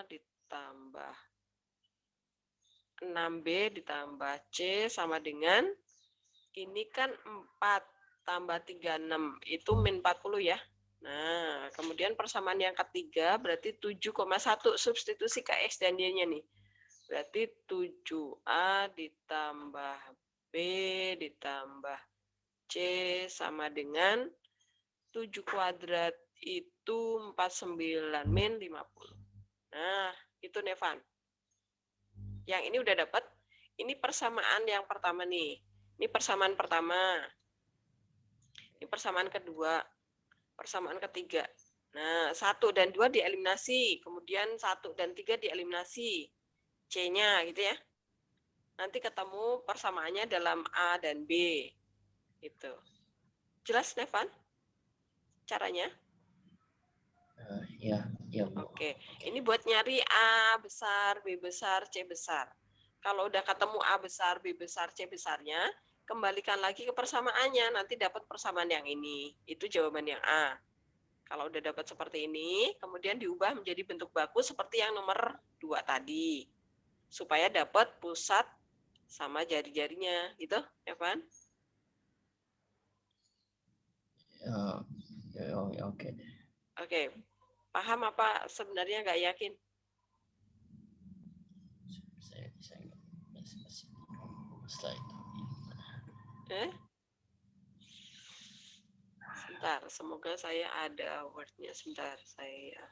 ditambah 6B ditambah C sama dengan, ini kan 4 tambah 36, itu min 40 ya. Nah, kemudian persamaan yang ketiga berarti 7,1 substitusi ke X dan Y-nya nih. Berarti 7A ditambah B ditambah C sama dengan 7 kuadrat itu 49 min 50. Nah, itu Nevan. Yang ini udah dapat. Ini persamaan yang pertama nih. Ini persamaan pertama. Ini persamaan kedua. Persamaan ketiga. Nah, 1 dan 2 dieliminasi. Kemudian 1 dan 3 dieliminasi. C-nya gitu ya. Nanti ketemu persamaannya dalam A dan B. Gitu. Jelas, Nevan? Caranya? Ya, Bu. Oke. Ini buat nyari A besar, B besar, C besar. Kalau udah ketemu A besar, B besar, C besarnya, kembalikan lagi ke persamaannya. Nanti dapat persamaan yang ini. Itu jawaban yang A. Kalau udah dapat seperti ini, kemudian diubah menjadi bentuk baku seperti yang nomor 2 tadi. Supaya dapat pusat sama jari-jarinya. Gitu, Evan? Oke. Oke. Paham apa sebenarnya nggak yakin? Saya setelah itu. Sebentar, semoga saya ada wordnya. Sebentar, saya.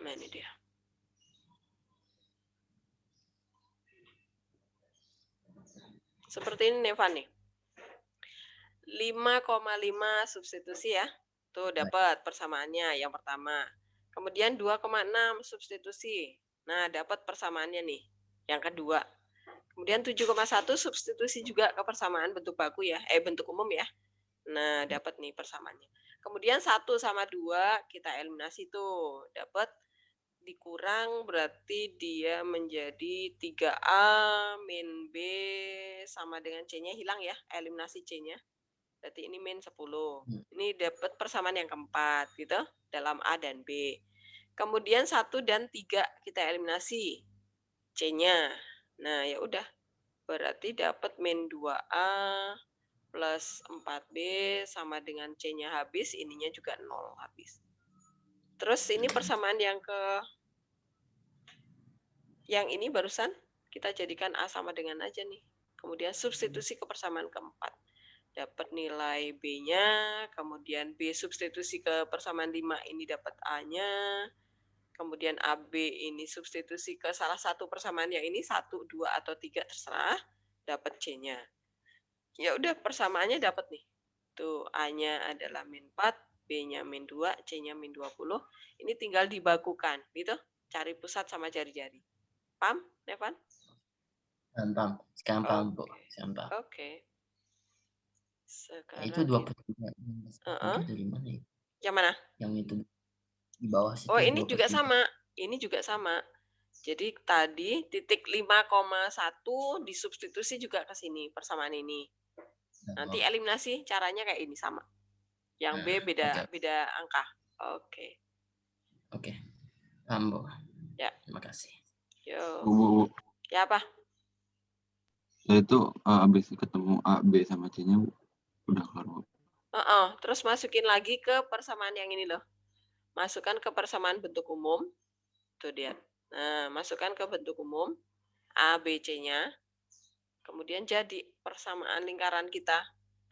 Nah ini dia. Seperti ini Nevan nih. 5,5 substitusi ya. Tuh dapat persamaannya yang pertama. Kemudian 2,6 substitusi. Nah, dapat persamaannya nih yang kedua. Kemudian 7,1 substitusi juga ke persamaan bentuk baku ya, bentuk umum ya. Nah, dapat nih persamaannya. Kemudian 1 sama 2 kita eliminasi tuh. Dapat dikurang berarti dia menjadi 3A min B sama dengan C-nya hilang ya, eliminasi C-nya. Berarti ini min 10. Ini dapat persamaan yang keempat gitu dalam A dan B. Kemudian 1 dan 3 kita eliminasi C-nya. Nah, ya udah. Berarti dapat min 2A plus 4B sama dengan C-nya habis, ininya juga 0 habis. Terus ini persamaan yang ini barusan kita jadikan A sama dengan aja nih. Kemudian substitusi ke persamaan keempat. Dapat nilai B-nya, kemudian B substitusi ke persamaan 5 ini dapat A-nya, kemudian AB ini substitusi ke salah satu persamaan yang ini, 1, 2, atau 3 terserah, dapat C-nya. Ya udah persamaannya dapat nih. Tuh A-nya adalah min 4, B-nya min 2, C-nya min 20. Ini tinggal dibakukan, gitu. Cari pusat sama jari-jari. Paham, Nevan? Paham. Sekarang paham, Bu. Sekarang paham. Oke. Sekarang Itu 23. Itu di mana ya? Yang mana? Yang itu di bawah situ. Oh, ini juga sama. Ini juga sama. Jadi tadi titik 5,1 disubstitusi juga ke sini persamaan ini. Nanti eliminasi caranya kayak ini sama. Yang B beda angka. Oke. Paham, Bu. Ya. Terima kasih. Yo. Bu. Ya apa? Itu habis ketemu A, B sama C-nya udah keluar, Bu. Terus masukin lagi ke persamaan yang ini loh. Masukkan ke persamaan bentuk umum. Tuh dia. Nah, masukkan ke bentuk umum A, B, C-nya. Kemudian jadi persamaan lingkaran kita.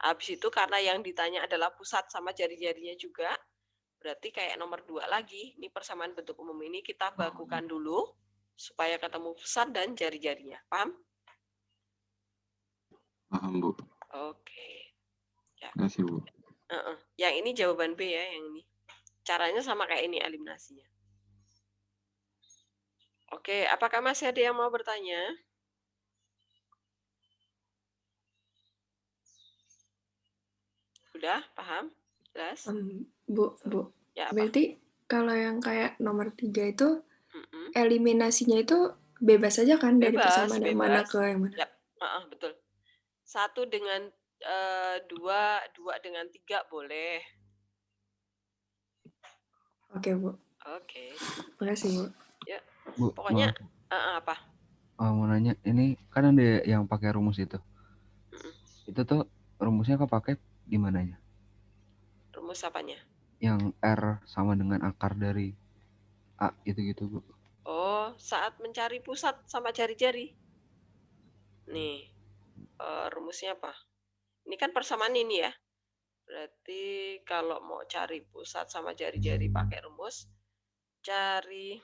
Habis itu karena yang ditanya adalah pusat sama jari-jarinya juga, berarti kayak nomor 2 lagi. Ini persamaan bentuk umum ini kita bakukan dulu supaya ketemu pusat dan jari-jarinya. Paham? Paham, Bu. Oke. Ya. Terima kasih, Bu. Yang ini jawaban B ya, yang ini. Caranya sama kayak ini eliminasinya. Oke, apakah masih ada yang mau bertanya? Udah, paham? Jelas? Bu. Ya, apa? Berarti kalau yang kayak nomor 3 itu eliminasinya itu bebas aja kan dari persamaan yang mana ke yang mana? Ya, betul. 1 dengan 2 dengan 3 boleh. Oke, Bu. Oke. Makasih, Bu. Ya. Bu, Pokoknya apa? Mau nanya, ini kan ada yang pakai rumus itu. Itu tuh rumusnya kepake gimana ya? Rumus apanya? Yang R sama dengan akar dari A gitu-gitu, Bu. Oh, saat mencari pusat sama jari-jari. Nih. rumusnya apa? Ini kan persamaan ini ya. Berarti kalau mau cari pusat sama jari-jari pakai rumus, cari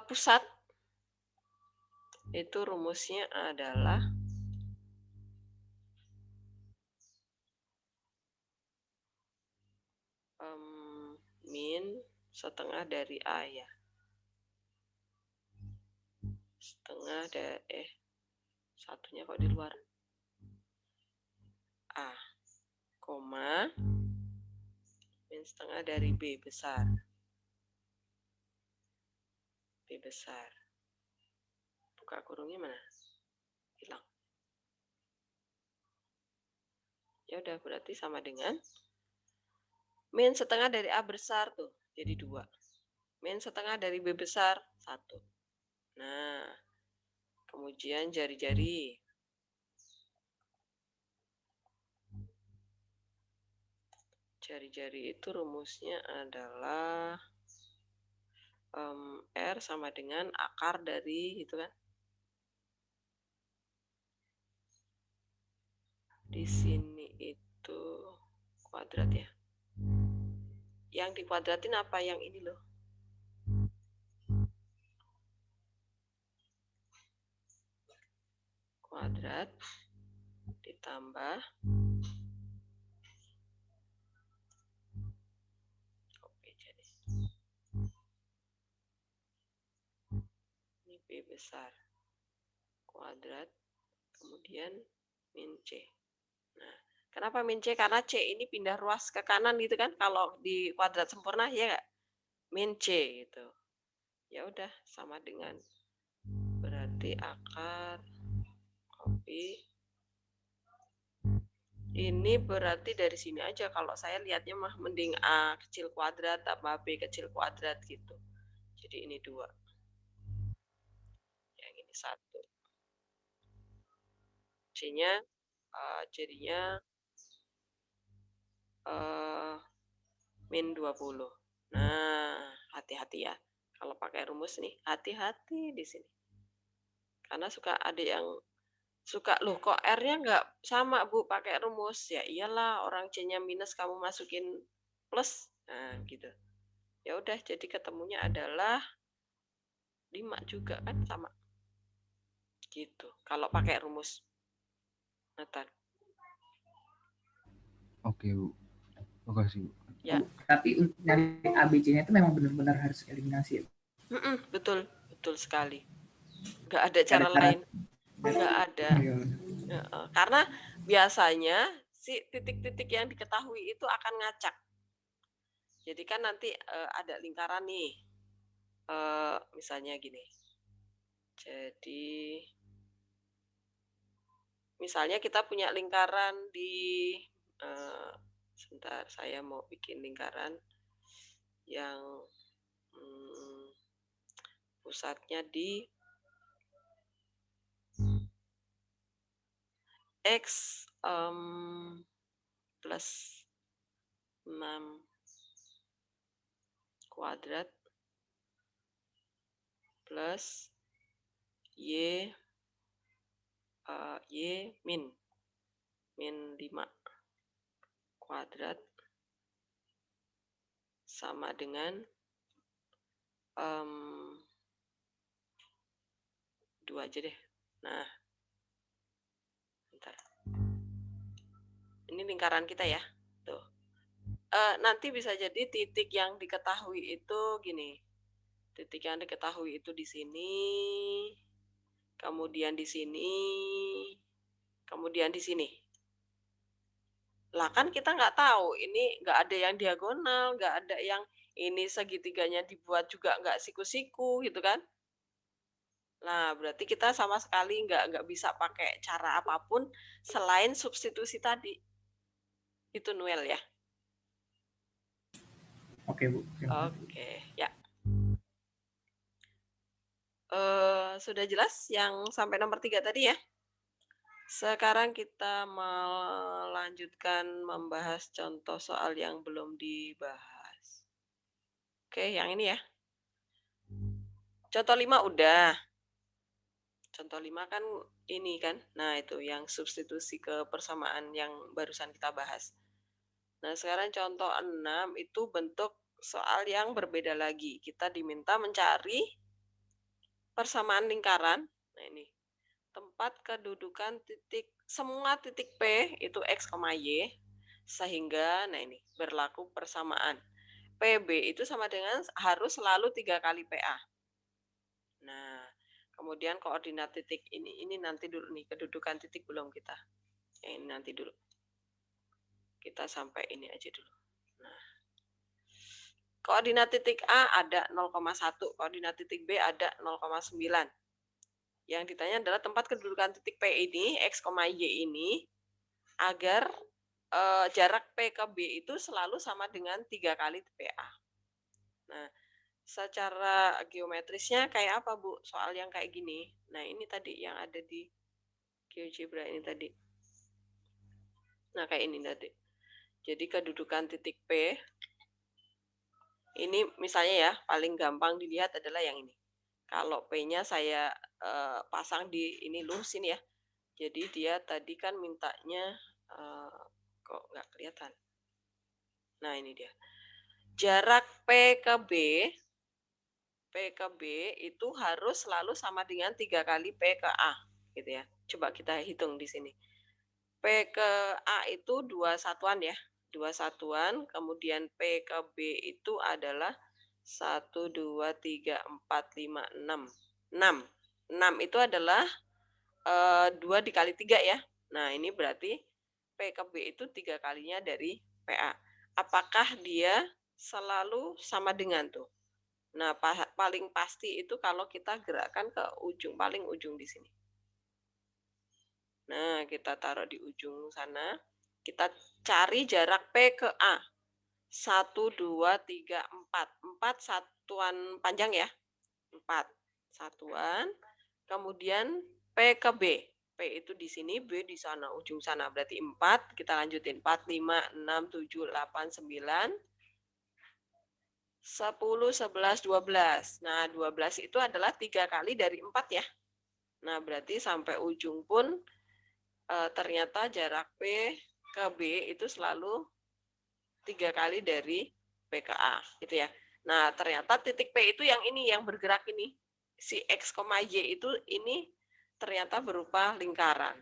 pusat itu rumusnya adalah min setengah dari A ya. Setengah dari satunya kok di luar. A, koma min setengah dari B besar. B besar. Buka kurungnya mana? Hilang. Ya udah, berarti sama dengan min setengah dari A besar tuh, jadi 2. Min setengah dari B besar, 1. Nah, kemudian jari-jari. Jari-jari itu rumusnya adalah R sama dengan akar dari itu kan. Di sini itu kuadrat ya. Yang dikuadratin apa? Yang ini loh. Kuadrat ditambah ini B besar kuadrat kemudian min C. Nah, kenapa min C? Karena C ini pindah ruas ke kanan gitu kan. Kalau di kuadrat sempurna ya nggak? Min C gitu. Ya udah, sama dengan berarti akar copy. Ini berarti dari sini aja. Kalau saya lihatnya mah mending A kecil kuadrat tambah B kecil kuadrat gitu. Jadi ini 2. Yang ini 1. C-nya jadinya min 20. Nah, hati-hati ya. Kalau pakai rumus nih, hati-hati di sini. Karena suka ada yang suka, loh kok R-nya nggak sama Bu pakai rumus. Ya iyalah, orang C-nya minus kamu masukin plus. Nah, gitu. Ya udah, jadi ketemunya adalah 5 juga kan sama. Gitu. Kalau pakai rumus. Nathan. Oke, Bu. Makasih, Bu. Ya. Tapi untuk dari ABC-nya itu memang benar-benar harus eliminasi. Betul, betul sekali. Nggak ada cara lain. Nggak ada. Karena biasanya si titik-titik yang diketahui itu akan ngacak. Jadi kan nanti ada lingkaran nih. Misalnya gini. Jadi misalnya kita punya lingkaran di sebentar, saya mau bikin lingkaran yang pusatnya di X plus 6 kuadrat plus Y min 5 kuadrat sama dengan 2 aja deh. Nah, bentar. Ini lingkaran kita ya. Tuh. Nanti bisa jadi titik yang diketahui itu gini. Titik yang diketahui itu di sini. Kemudian di sini. Kemudian di sini. Lah kan kita nggak tahu. Ini nggak ada yang diagonal. Nggak ada yang ini segitiganya dibuat juga nggak siku-siku gitu kan. Nah, berarti kita sama sekali nggak bisa pakai cara apapun selain substitusi tadi. Itu Noel ya. Oke, Bu. Oke, ya. Sudah jelas yang sampai nomor 3 tadi ya? Sekarang kita melanjutkan membahas contoh soal yang belum dibahas. Oke, yang ini ya. Contoh 5 udah. Contoh 5 kan ini kan. Nah, itu yang substitusi ke persamaan yang barusan kita bahas. Nah, sekarang contoh 6 itu bentuk soal yang berbeda lagi. Kita diminta mencari persamaan lingkaran. Nah, ini. Tempat kedudukan titik semua titik P itu X, Y sehingga nah ini berlaku persamaan. PB itu sama dengan harus selalu 3 kali PA. Nah, kemudian koordinat titik ini nanti dulu nih, kedudukan titik belum kita. Ini nanti dulu. Kita sampai ini aja dulu. Nah, koordinat titik A ada 0,1, koordinat titik B ada 0,9. Yang ditanya adalah tempat kedudukan titik P ini, X, Y ini, agar jarak P ke B itu selalu sama dengan 3 kali PA. Nah, secara geometrisnya kayak apa, Bu? Soal yang kayak gini. Nah, ini tadi yang ada di GeoGebra ini tadi. Nah, kayak ini tadi. Jadi kedudukan titik P, ini misalnya ya, paling gampang dilihat adalah yang ini. Kalau P-nya saya pasang di ini lurusin ya. Jadi dia tadi kan mintanya kok nggak kelihatan. Nah, ini dia. Jarak P ke B itu harus selalu sama dengan 3 kali P ke A, gitu ya. Coba kita hitung di sini. P ke A itu 2 satuan ya. 2 satuan, kemudian P ke B itu adalah 1, 2, 3, 4, 5, 6. 6 itu adalah 2 dikali 3 ya. Nah, ini berarti P ke B itu 3 kalinya dari PA. Apakah dia selalu sama dengan tuh? Nah, paling pasti itu kalau kita gerakkan ke ujung, paling ujung di sini. Nah, kita taruh di ujung sana. Kita cari jarak P ke A. 1, 2, 3, 4. 4 satuan panjang ya. 4 satuan. Kemudian P ke B. P itu di sini, B di sana, ujung sana. Berarti 4. Kita lanjutin. 4, 5, 6, 7, 8, 9. 10, 11, 12. Nah, 12 itu adalah 3 kali dari 4 ya. Nah, berarti sampai ujung pun ternyata jarak P ke B itu selalu 3 kali dari P ke A. Gitu ya. Nah, ternyata titik P itu yang ini, yang bergerak ini. Si X, Y itu ini ternyata berupa lingkaran.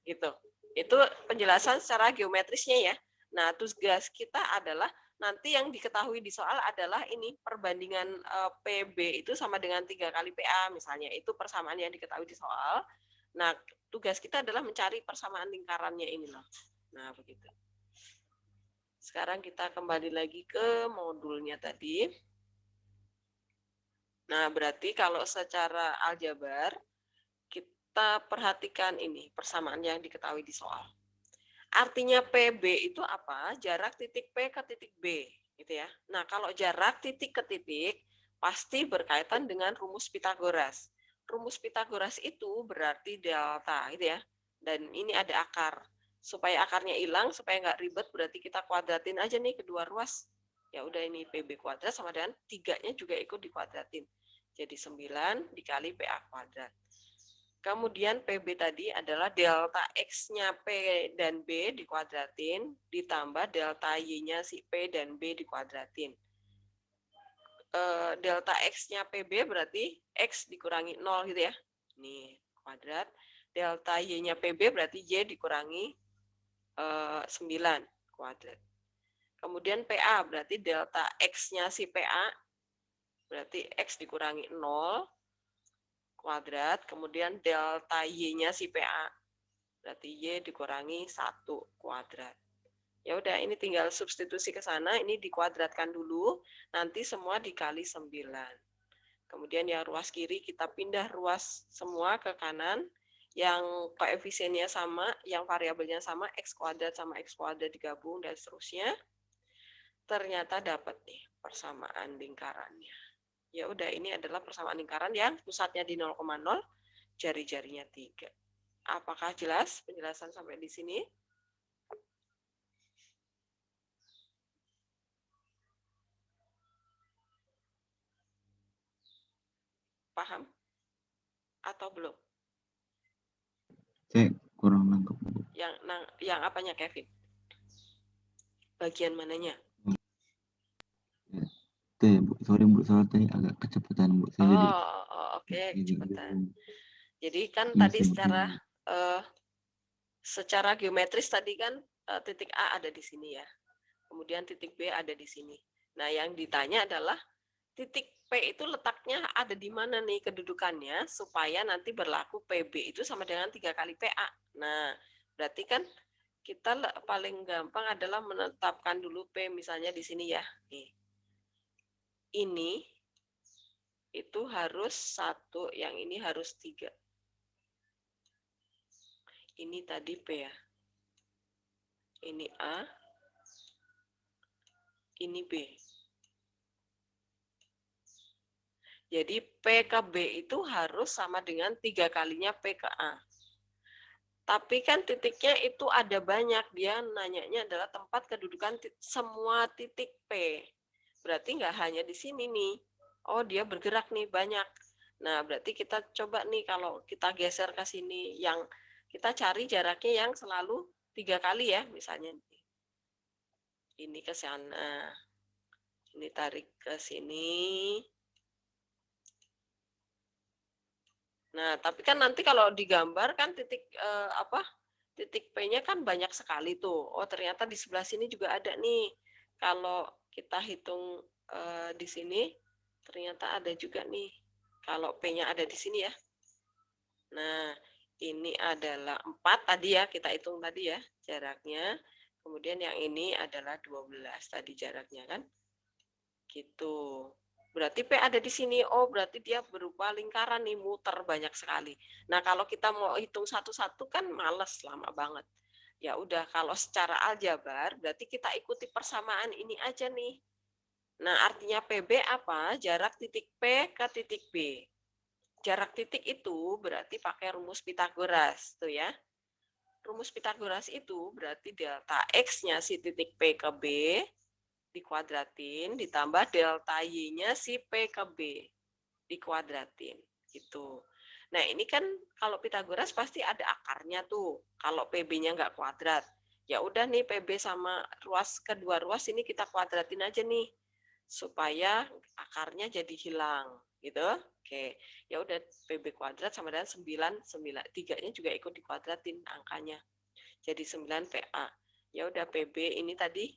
Gitu. Itu penjelasan secara geometrisnya ya. Nah, tugas kita adalah nanti yang diketahui di soal adalah ini perbandingan PB itu sama dengan 3 kali PA misalnya. Itu persamaan yang diketahui di soal. Nah, tugas kita adalah mencari persamaan lingkarannya ini loh. Nah, begitu. Sekarang kita kembali lagi ke modulnya tadi. Nah, berarti kalau secara aljabar kita perhatikan ini persamaan yang diketahui di soal. Artinya PB itu apa? Jarak titik P ke titik B, gitu ya. Nah, kalau jarak titik ke titik pasti berkaitan dengan rumus Pitagoras. Rumus Pitagoras itu berarti delta, gitu ya. Dan ini ada akar. Supaya akarnya hilang, supaya nggak ribet, berarti kita kuadratin aja nih kedua ruas. Ya udah ini PB kuadrat sama dengan 3-nya juga ikut dikuadratin. Jadi 9 dikali PA kuadrat. Kemudian PB tadi adalah delta X-nya P dan B dikuadratin, ditambah delta Y-nya si P dan B dikuadratin. Delta X-nya PB berarti X dikurangi 0 gitu ya. Nih, kuadrat. Delta Y-nya PB berarti Y dikurangi 9 kuadrat. Kemudian PA berarti delta X-nya si PA berarti X dikurangi 0 kuadrat, kemudian delta Y-nya si PA berarti Y dikurangi 1 kuadrat. Ya udah, ini tinggal substitusi ke sana, ini dikuadratkan dulu, nanti semua dikali 9. Kemudian yang ruas kiri kita pindah ruas semua ke kanan, yang koefisiennya sama, yang variabelnya sama, X kuadrat sama X kuadrat digabung dan seterusnya. Ternyata dapat nih persamaan lingkarannya. Ya udah, ini adalah persamaan lingkaran yang pusatnya di 0,0, jari-jarinya 3. Apakah jelas penjelasan sampai di sini? Paham? Atau belum? Saya kurang nangkep, Bu. Yang apanya, Kevin? Bagian mananya? Itu ya, Bu. Sorry, Bu. Soalnya tadi agak kecepatan, Bu. Saya jadi Oke, kecepatan. Jadi kan Iya, tadi secara geometris tadi kan titik A ada di sini ya. Kemudian titik B ada di sini. Nah, yang ditanya adalah titik P itu letaknya ada di mana nih kedudukannya supaya nanti berlaku PB itu sama dengan 3 kali PA. Nah, berarti kan kita paling gampang adalah menetapkan dulu P misalnya di sini ya. Nih. Ini itu harus 1, yang ini harus 3. Ini tadi P ya. Ini A. Ini B. Jadi P ke B itu harus sama dengan 3 kalinya P ke A. Tapi kan titiknya itu ada banyak. Dia nanyanya adalah tempat kedudukan semua titik P. Berarti nggak hanya di sini nih. Oh, dia bergerak nih banyak. Nah, berarti kita coba nih kalau kita geser ke sini, yang kita cari jaraknya yang selalu 3 kali ya, misalnya. Ini ke sana. Ini tarik ke sini. Nah, tapi kan nanti kalau digambar kan titik titik P-nya kan banyak sekali tuh. Oh, ternyata di sebelah sini juga ada nih. Kalau kita hitung di sini, ternyata ada juga nih. Kalau P-nya ada di sini ya. Nah, ini adalah 4 tadi ya, kita hitung tadi ya jaraknya. Kemudian yang ini adalah 12 tadi jaraknya kan. Gitu. Berarti P ada di sini. Oh, berarti dia berupa lingkaran nih, muter banyak sekali. Nah, kalau kita mau hitung satu-satu kan males, lama banget. Ya udah, kalau secara aljabar berarti kita ikuti persamaan ini aja nih. Nah, artinya PB apa? Jarak titik P ke titik B. Jarak titik itu berarti pakai rumus Pitagoras, tuh ya. Rumus Pitagoras itu berarti delta X-nya si titik P ke B dikuadratin ditambah delta Y-nya si P ke B dikuadratin gitu. Nah, ini kan kalau Pitagoras pasti ada akarnya tuh. Kalau PB-nya nggak kuadrat, ya udah nih PB sama kedua ruas ini kita kuadratin aja nih supaya akarnya jadi hilang gitu. Oke. Ya udah PB kuadrat sama dengan 9, 3-nya juga ikut dikuadratin angkanya. Jadi 9 PA. Ya udah PB ini tadi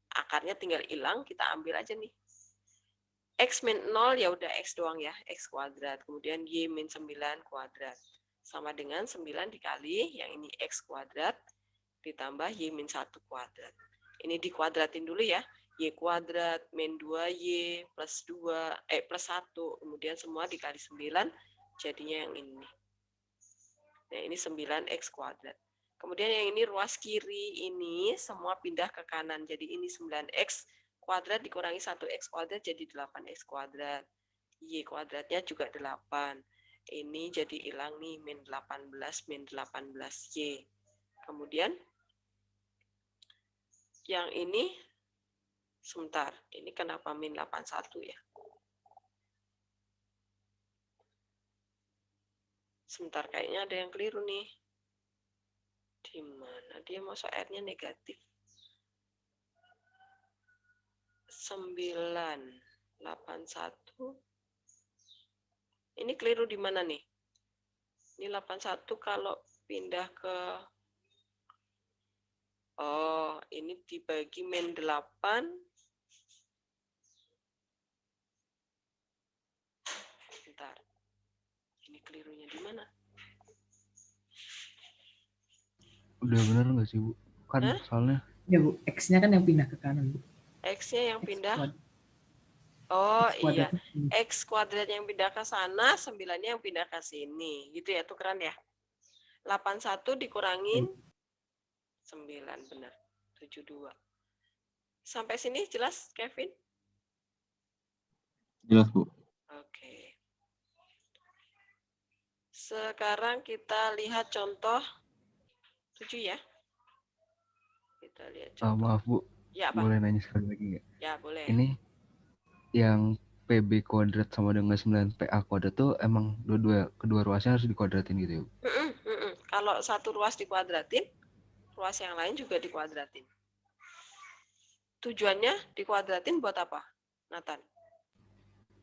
akarnya tinggal hilang, kita ambil aja nih. X min 0 ya udah X doang ya, X kuadrat. Kemudian Y min 9 kuadrat. Sama dengan 9 dikali, yang ini X kuadrat, ditambah Y min 1 kuadrat. Ini dikuadratin dulu ya. Y kuadrat min 2Y plus 2, plus 1. Kemudian semua dikali 9, jadinya yang ini. Nah, ini 9X kuadrat. Kemudian yang ini ruas kiri ini semua pindah ke kanan. Jadi ini 9X kuadrat dikurangi 1X kuadrat jadi 8X kuadrat. Y kuadratnya juga 8. Ini jadi hilang nih min 18 min 18Y. Kemudian yang ini sebentar. Ini kenapa min 81 ya? Sebentar, kayaknya ada yang keliru nih. Di mana dia masuk R-nya negatif? 981. Ini keliru di mana nih? Ini 81 kalau pindah ke ini dibagi min 8. Bentar. Ini kelirunya di mana? Udah benar nggak sih, Bu? Kan soalnya ya Bu, X-nya kan yang pindah ke kanan, Bu. X-nya yang pindah. Oh iya, X kuadrat yang pindah ke sana, 9-nya yang pindah ke sini. Gitu ya, tukeran ya. 81 dikurangin 9, benar. 72. Sampai sini jelas, Kevin? Jelas, Bu. Oke. Sekarang kita lihat contoh 7 ya. Kita lihat contoh. Maaf Bu, Ya, apa? boleh nanya sekali lagi nggak? Ya, boleh. Ini yang PB kuadrat sama dengan 9 PA kuadrat tuh emang kedua ruasnya harus dikuadratin gitu ya Bu? Kalau satu ruas dikuadratin, ruas yang lain juga dikuadratin. Tujuannya dikuadratin buat apa, Nathan?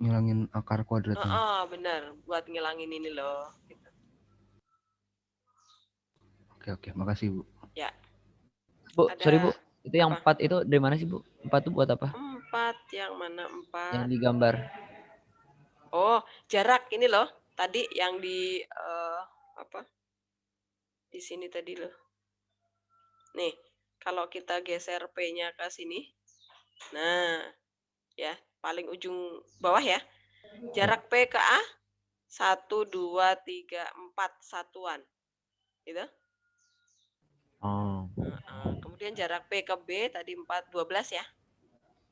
Ngilangin akar kuadratnya. Benar, buat ngilangin ini loh. Gitu. Oke, makasih Bu. Ya. Bu, Ada sorry Bu, itu yang apa? 4 itu dari mana sih Bu? 4 itu buat apa? 4, yang mana 4? Yang digambar. Oh, jarak ini loh. Tadi yang di apa? Di sini tadi loh. Nih, kalau kita geser P-nya ke sini. Nah, ya, paling ujung bawah ya. Jarak P ke A 1 2 3 4 satuan. Gitu. Oh. Kemudian jarak P ke B tadi 4 12 ya.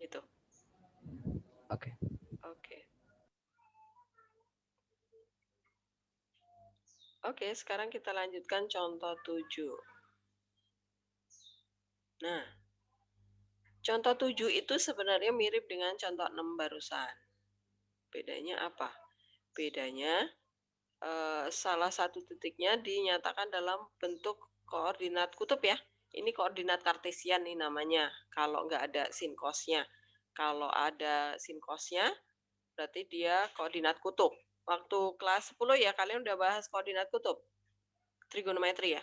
Itu. Oke. Oke, sekarang kita lanjutkan contoh 7. Nah, contoh 7 itu sebenarnya mirip dengan contoh 6 barusan. Bedanya apa? Bedanya salah satu titiknya dinyatakan dalam bentuk koordinat kutub ya. Ini koordinat kartesian nih namanya, kalau nggak ada sin cosnya. Kalau ada sin cosnya, berarti dia koordinat kutub. Waktu kelas 10 ya, kalian udah bahas koordinat kutub. Trigonometri ya?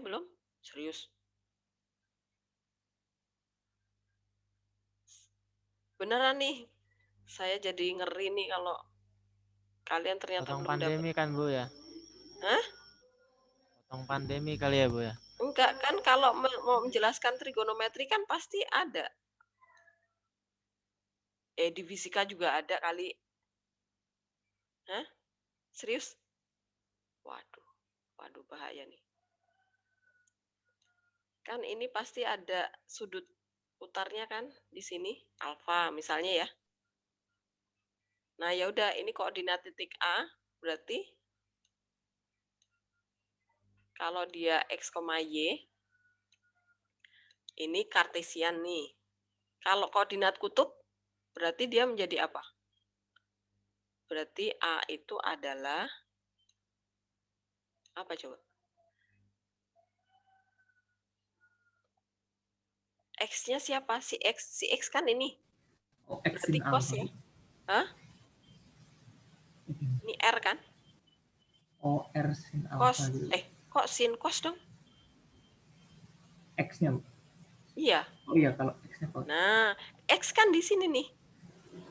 Belum? Serius? Beneran nih, saya jadi ngeri nih kalau kalian ternyata Potong belum pandemi dapat. kan Bu ya? Hah? Potong pandemi kali ya Bu ya? Enggak, kan kalau mau menjelaskan trigonometri kan pasti ada. Di fisika juga ada kali. Hah? Serius? Waduh bahaya nih. Kan ini pasti ada sudut putarnya kan di sini, alfa misalnya ya. Nah, ya udah ini koordinat titik A, berarti kalau dia X, Y, ini kartesian nih. Kalau koordinat kutub, berarti dia menjadi apa? Berarti A itu adalah apa coba? X-nya siapa? Si X kan ini. Berarti cos ya? Hah? Ini R kan? Oh, R sin Cos. alpha gitu. Kok sin cos dong? X-nya. Iya. Oh iya, kalau X-nya cos. Nah, X kan di sini nih.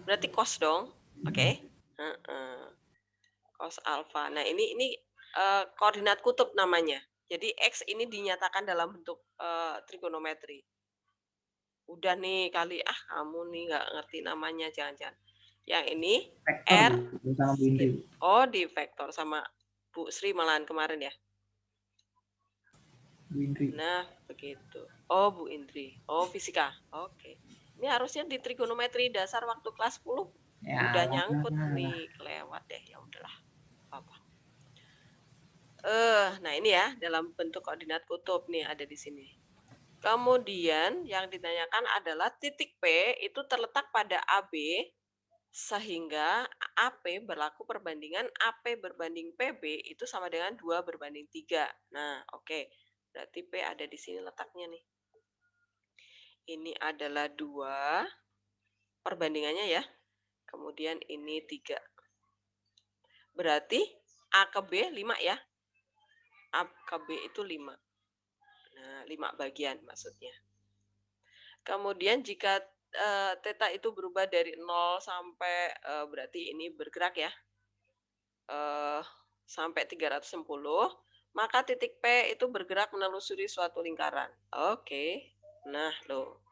Berarti cos dong. Oke. Cos alfa. Nah, ini koordinat kutub namanya. Jadi X ini dinyatakan dalam bentuk trigonometri. Udah nih kali, kamu nih nggak ngerti namanya, jangan-jangan. Yang ini Vektor, R. sama Bu Indri. Oh, di vektor sama Bu Sri malahan kemarin ya. Bu Indri. Nah, begitu. Oh, Bu Indri. Oh, fisika. Oke. Ini harusnya di trigonometri dasar waktu kelas 10. Ya, Udah nyangkut nih, kelewat deh. Ya udahlah. Apa. Nah ini ya, dalam bentuk koordinat kutub nih ada di sini. Kemudian yang ditanyakan adalah titik P itu terletak pada AB sehingga AP berlaku perbandingan AP berbanding PB itu sama dengan 2/3. Nah, oke. Berarti P ada di sini letaknya nih. Ini adalah 2 perbandingannya ya. Kemudian ini 3. Berarti A ke B 5 ya. A ke B itu 5. Nah, 5 bagian maksudnya. Kemudian jika theta itu berubah dari 0 sampai berarti ini bergerak ya. Sampai 360, maka titik P itu bergerak menelusuri suatu lingkaran. Oke. Nah, loh.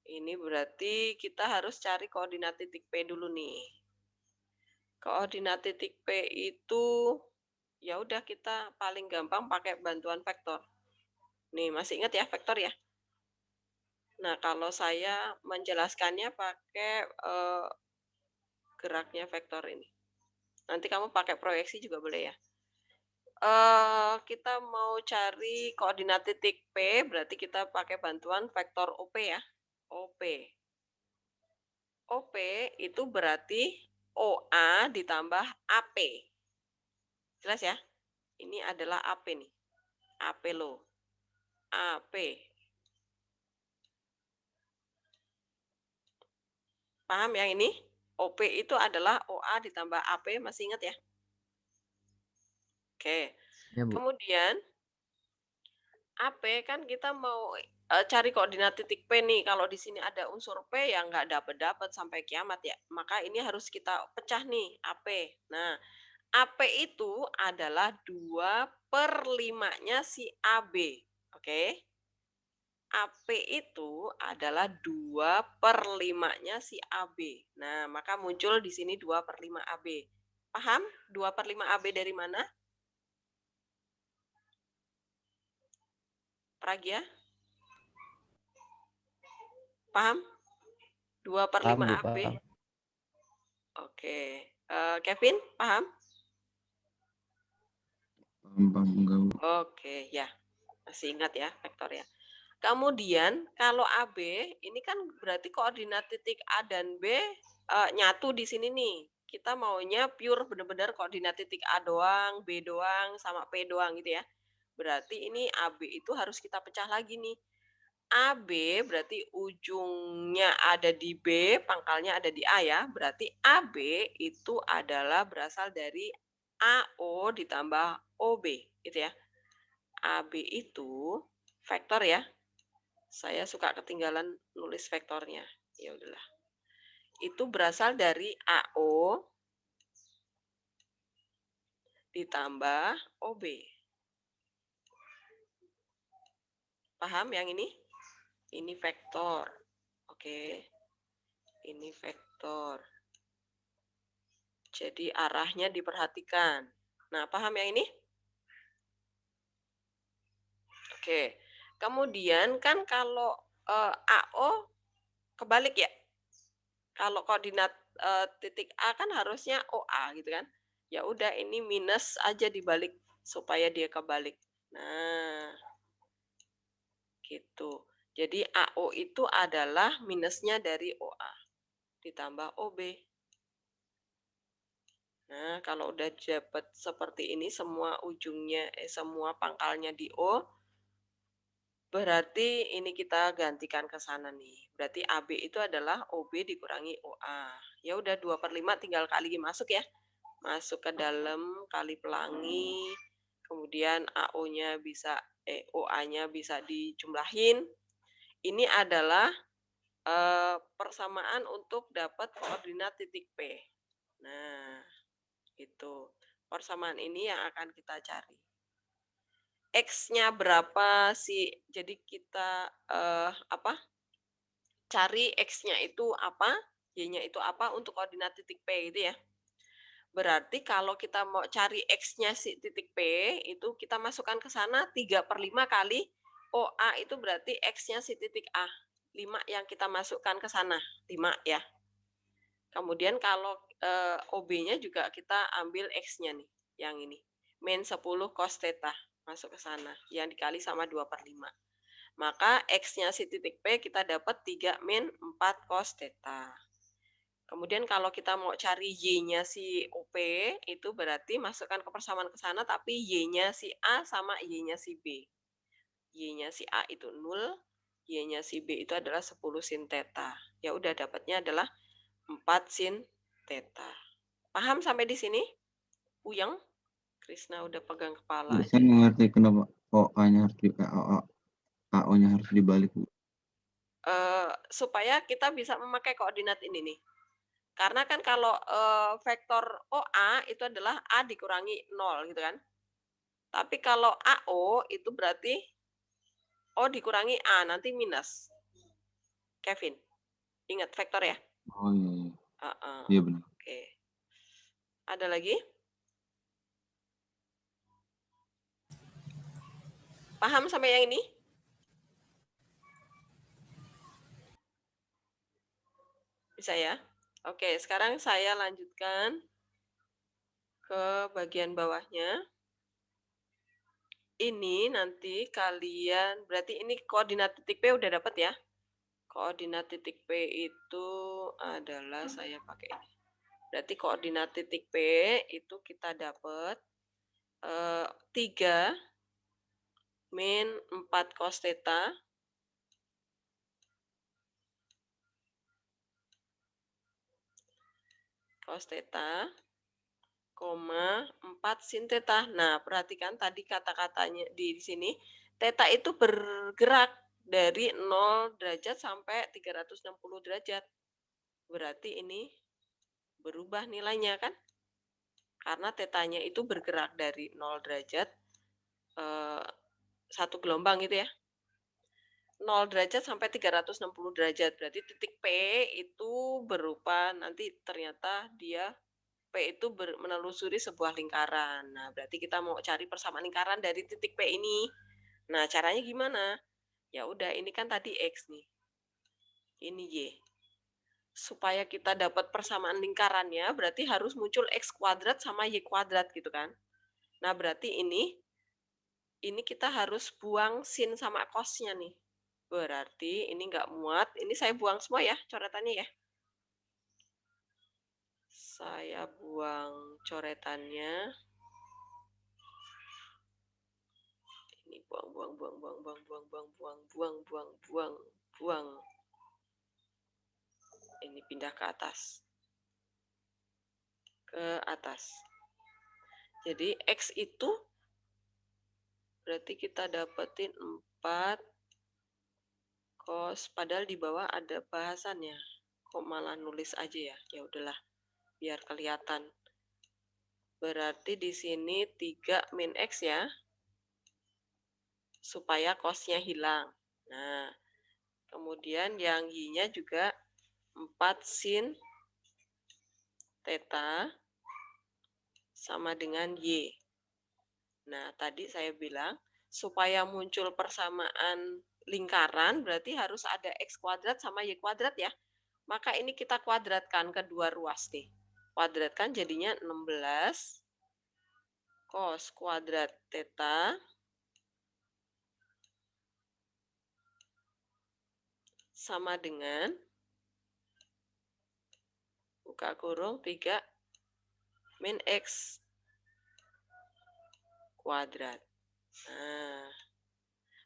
Ini berarti kita harus cari koordinat titik P dulu nih. Koordinat titik P itu ya udah kita paling gampang pakai bantuan vektor. Nih, masih ingat ya vektor ya? Nah, kalau saya menjelaskannya pakai geraknya vektor ini. Nanti kamu pakai proyeksi juga boleh ya. Kita mau cari koordinat titik P, berarti kita pakai bantuan vektor OP ya. OP. OP itu berarti OA ditambah AP. Jelas ya? Ini adalah AP nih. AP lo. AP. Paham yang ini? OP itu adalah OA ditambah AP, masih ingat ya? Oke. Ya, Bu. Kemudian AP kan kita mau cari koordinat titik P nih. Kalau di sini ada unsur P yang nggak dapat sampai kiamat ya. Maka ini harus kita pecah nih AP. Nah, AP itu adalah 2/5-nya si AB. Oke. AP itu adalah 2/5-nya si AB. Nah, maka muncul di sini 2/5 AB. Paham? 2/5 AB dari mana? Pragia? Paham? 2/5 Paham, Bu, AB. paham. Oke. Kevin, paham? Paham enggak, Bu? Oke, ya. Masih ingat ya vektornya. Kemudian kalau AB ini kan berarti koordinat titik A dan B nyatu di sini nih. Kita maunya pure benar-benar koordinat titik A doang, B doang, sama P doang gitu ya. Berarti ini AB itu harus kita pecah lagi nih. AB berarti ujungnya ada di B, pangkalnya ada di A ya. Berarti AB itu adalah berasal dari AO ditambah OB gitu ya. AB itu vektor ya. Saya suka ketinggalan nulis vektornya. Ya udahlah. Itu berasal dari AO ditambah OB. Paham yang ini? Ini vektor. Oke. Ini vektor. Jadi arahnya diperhatikan. Nah, paham yang ini? Oke. Kemudian kan kalau AO kebalik ya. Kalau koordinat titik A kan harusnya OA gitu kan. Ya udah ini minus aja dibalik supaya dia kebalik. Nah, gitu. Jadi AO itu adalah minusnya dari OA ditambah OB. Nah, kalau udah dapat seperti ini semua ujungnya semua pangkalnya di O, berarti ini kita gantikan ke sana nih. Berarti AB itu adalah OB dikurangi OA. Ya udah 2/5 tinggal kali masuk ya. Masuk ke dalam kali pelangi. Kemudian AO-nya bisa OA-nya bisa dijumlahin. Ini adalah persamaan untuk dapat koordinat titik P. Nah, itu. Persamaan ini yang akan kita cari. X-nya berapa sih? Jadi kita cari X-nya itu apa, Y-nya itu apa untuk koordinat titik P gitu ya. Berarti kalau kita mau cari X-nya si titik P, itu kita masukkan ke sana 3/5 kali OA itu berarti X-nya si titik A. 5 yang kita masukkan ke sana, 5 ya. Kemudian kalau OB-nya juga kita ambil X-nya nih, yang ini. Min 10 cos theta masuk ke sana, yang dikali sama 2/5. Maka X-nya si titik P kita dapat 3 min 4 cos theta. Kemudian kalau kita mau cari Y-nya si OP, itu berarti masukkan ke persamaan ke sana, tapi Y-nya si A sama Y-nya si B. Y-nya si A itu 0, Y-nya si B itu adalah 10 sin theta. Ya udah dapatnya adalah 4 sin theta. Paham sampai di sini? Uyang? Krisna udah pegang kepala aja. Saya ngerti kenapa OA-nya harus AO-nya harus dibalik, Bu. Supaya kita bisa memakai koordinat ini nih. Karena kan kalau vektor OA itu adalah A dikurangi 0 gitu kan. Tapi kalau AO itu berarti O dikurangi A, nanti minus. Kevin, ingat vektor ya? Oh iya, iya. Iya benar. Oke. Ada lagi? Paham sampai yang ini? Bisa ya? Oke, sekarang saya lanjutkan ke bagian bawahnya. ini nanti kalian, berarti ini koordinat titik P udah dapat ya. Koordinat titik P itu adalah saya pakai ini. Berarti koordinat titik P itu kita dapat 3 min 4 cos theta koma 4 sin theta. Nah, perhatikan tadi kata-katanya di sini, theta itu bergerak dari 0 derajat sampai 360 derajat. Berarti ini berubah nilainya kan? Karena tetanya itu bergerak dari 0 derajat, 1 gelombang gitu ya. 0 derajat sampai 360 derajat. Berarti titik P itu berupa, nanti ternyata dia P itu menelusuri sebuah lingkaran. Nah, berarti kita mau cari persamaan lingkaran dari titik P ini. Nah, caranya gimana? Ya udah, ini kan tadi X nih. Ini Y. Supaya kita dapat persamaan lingkarannya, berarti harus muncul X kuadrat sama Y kuadrat gitu kan. Nah, berarti ini kita harus buang sin sama cosnya nih. Berarti ini nggak muat. Ini saya buang semua ya coretannya ya. Saya buang coretannya. Ini buang. Ini pindah ke atas. Jadi X itu berarti kita dapetin 4 cos, padahal di bawah ada bahasannya. Kok malah nulis aja ya? Ya udahlah, biar kelihatan. Berarti di sini 3 min X ya. Supaya cosnya hilang. Nah, kemudian yang Y-nya juga 4 sin theta sama dengan Y. Nah, tadi saya bilang, supaya muncul persamaan lingkaran, berarti harus ada X kuadrat sama Y kuadrat ya. Maka ini kita kuadratkan kedua ruas nih. Kuadratkan jadinya 16 cos kuadrat theta sama dengan buka kurung 3 min X kuadrat. Nah,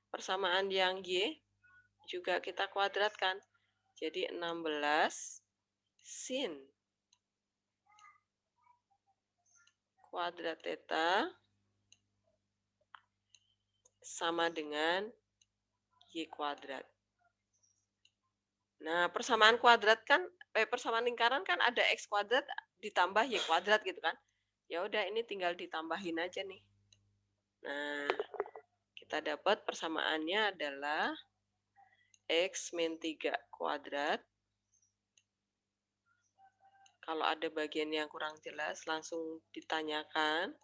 persamaan yang Y juga kita kuadratkan. Jadi 16 sin kuadrat theta sama dengan Y kuadrat. Nah, persamaan kuadrat kan, persamaan lingkaran kan ada X kuadrat ditambah Y kuadrat gitu kan. Ya udah, ini tinggal ditambahin aja nih. Nah, kita dapat persamaannya adalah X min 3 kuadrat. Kalau ada bagian yang kurang jelas, langsung ditanyakan.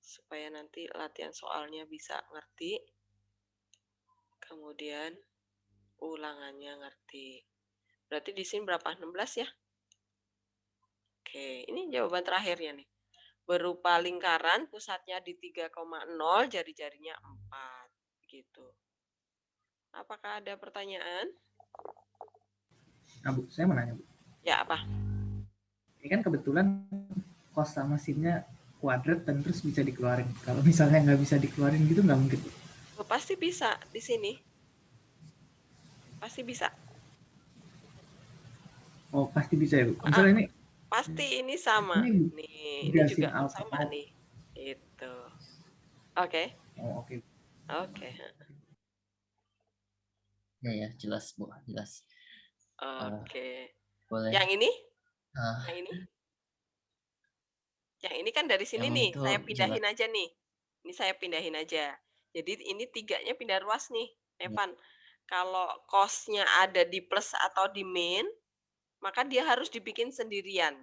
Supaya nanti latihan soalnya bisa ngerti. Kemudian ulangannya ngerti. Berarti di sini berapa? 16 ya? Oke, ini jawaban terakhirnya nih. Berupa lingkaran, pusatnya di 3,0, jari-jarinya 4. Gitu. Apakah ada pertanyaan? Nah, Bu, saya mau nanya, Bu. Ya, apa? Ini kan kebetulan cos sama sinnya kuadrat dan terus bisa dikeluarin. Kalau misalnya nggak bisa dikeluarin gitu nggak mungkin, Bu? Pasti bisa di sini. Pasti bisa. Oh, pasti bisa ya, Bu. Misalnya ini pasti ini sama. Ini juga sama nih. Itu. Oke. Oh, oke. Oke. Ya, jelas, Bu. Jelas. Oke. Boleh. Yang ini? Yang ini? Yang ini kan dari sini nih. Saya pindahin aja nih. Ini saya pindahin aja. Jadi ini 3-nya pindah ruas nih, Evan. Kalau cos-nya ada di plus atau di min, maka dia harus dibikin sendirian.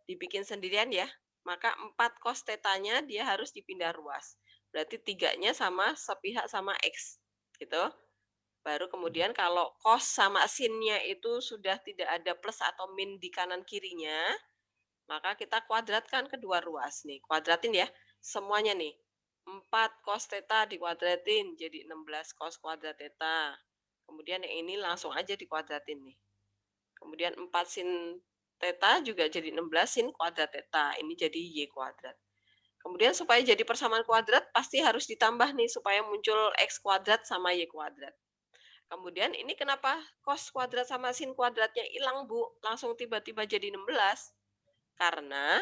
Dibikin sendirian ya. Maka 4 cos theta-nya dia harus dipindah ruas. Berarti 3-nya sama sepihak sama X. Gitu. Baru kemudian kalau cos sama sin-nya itu sudah tidak ada plus atau min di kanan kirinya, maka kita kuadratkan kedua ruas nih. Kuadratin ya. Semuanya nih. 4 cos theta dikuadratin jadi 16 cos kuadrat theta. Kemudian yang ini langsung aja dikuadratin nih. Kemudian 4 sin theta juga jadi 16 sin kuadrat theta. Ini jadi y kuadrat. Kemudian supaya jadi persamaan kuadrat pasti harus ditambah nih supaya muncul x kuadrat sama y kuadrat. Kemudian ini kenapa cos kuadrat sama sin kuadratnya hilang, Bu? Langsung tiba-tiba jadi 16. Karena